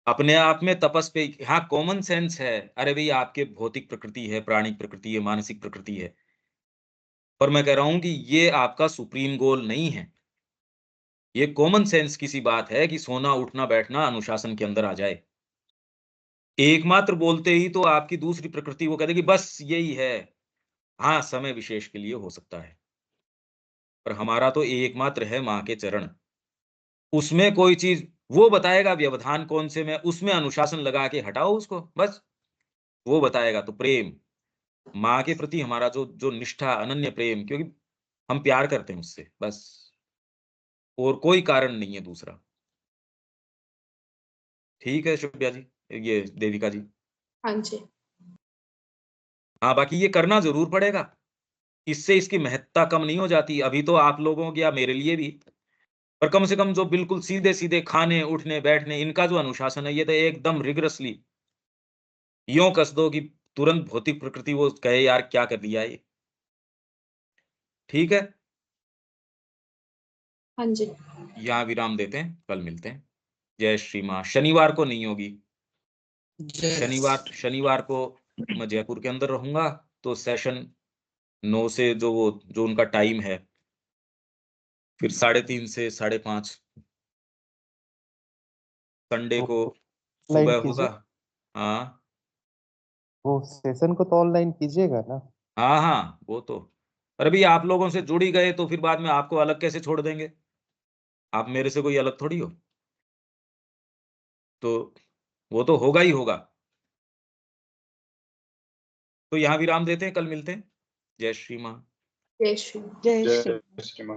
अपने आप में तपस पे, हाँ, कॉमन सेंस है। अरे भई, आपके भौतिक प्रकृति है, प्राणिक प्रकृति है, मानसिक प्रकृति है। पर मैं कह रहा हूँ कि ये आपका सुप्रीम गोल नहीं है। ये कॉमन सेंस की सी बात है कि सोना, उठना, बैठना अनुशासन के अंदर आ जाए। एकमात्र बोलते ही तो आपकी दूसरी प्रकृति वो कह देगी बस यही है। हाँ, समय विशेष के लिए हो सकता है। पर हमारा तो एकमात्र है माँ के चरण। उसमें कोई चीज़ वो बताएगा, व्यवधान कौन से में, उसमें अनुशासन लगा के हटाओ उसको, बस। वो बताएगा तो प्रेम, माँ के प्रति हमारा जो जो निष्ठा, अनन्य प्रेम, क्योंकि हम प्यार करते हैं उससे, बस। और कोई कारण नहीं है दूसरा। ठीक है शुभ्या जी, ये देविका जी। हाँ जी, हाँ, बाकी ये करना ज़रूर पड़ेगा। इससे इसकी महत्ता कम नहीं हो जाती। अभी तो आप लोगों की या मेरे लिए भी, पर कम से कम जो बिल्कुल सीधे-सीधे खाने, उठने, बैठने, इनका जो अनुशासन है, ये तो एकदम रिगरसली यों कस दो कि तुरंत भौतिक प्रकृति वो कहे यार क्या कर दिया ये। ठीक है? हाँ जी। यहाँ विराम देते हैं, कल मिलते हैं। जय श्री माँ। शनिवार को नहीं होगी। शनिवार को मैं जयपुर के अंदर रहूँगा, तो सेशन 9 से जो उनका टाइम है, फिर 3:30 से 5:30 संडे वो को ऑनलाइन सुबह होगा। कीजिए, हाँ, वो सेशन को तो ऑनलाइन कीजिएगा ना। हाँ, हाँ, वो तो। पर अभी आप लोगों से जुड़ ही गए तो फिर बाद में आपको अलग कैसे छोड़ देंगे? आप मेरे से कोई अलग थोड़ी हो। तो वो तो होगा ही होगा। तो यहाँ विराम देते हैं, कल मिलते हैं। जय श्री माँ। जय श्री जय श्री जय श्री माँ।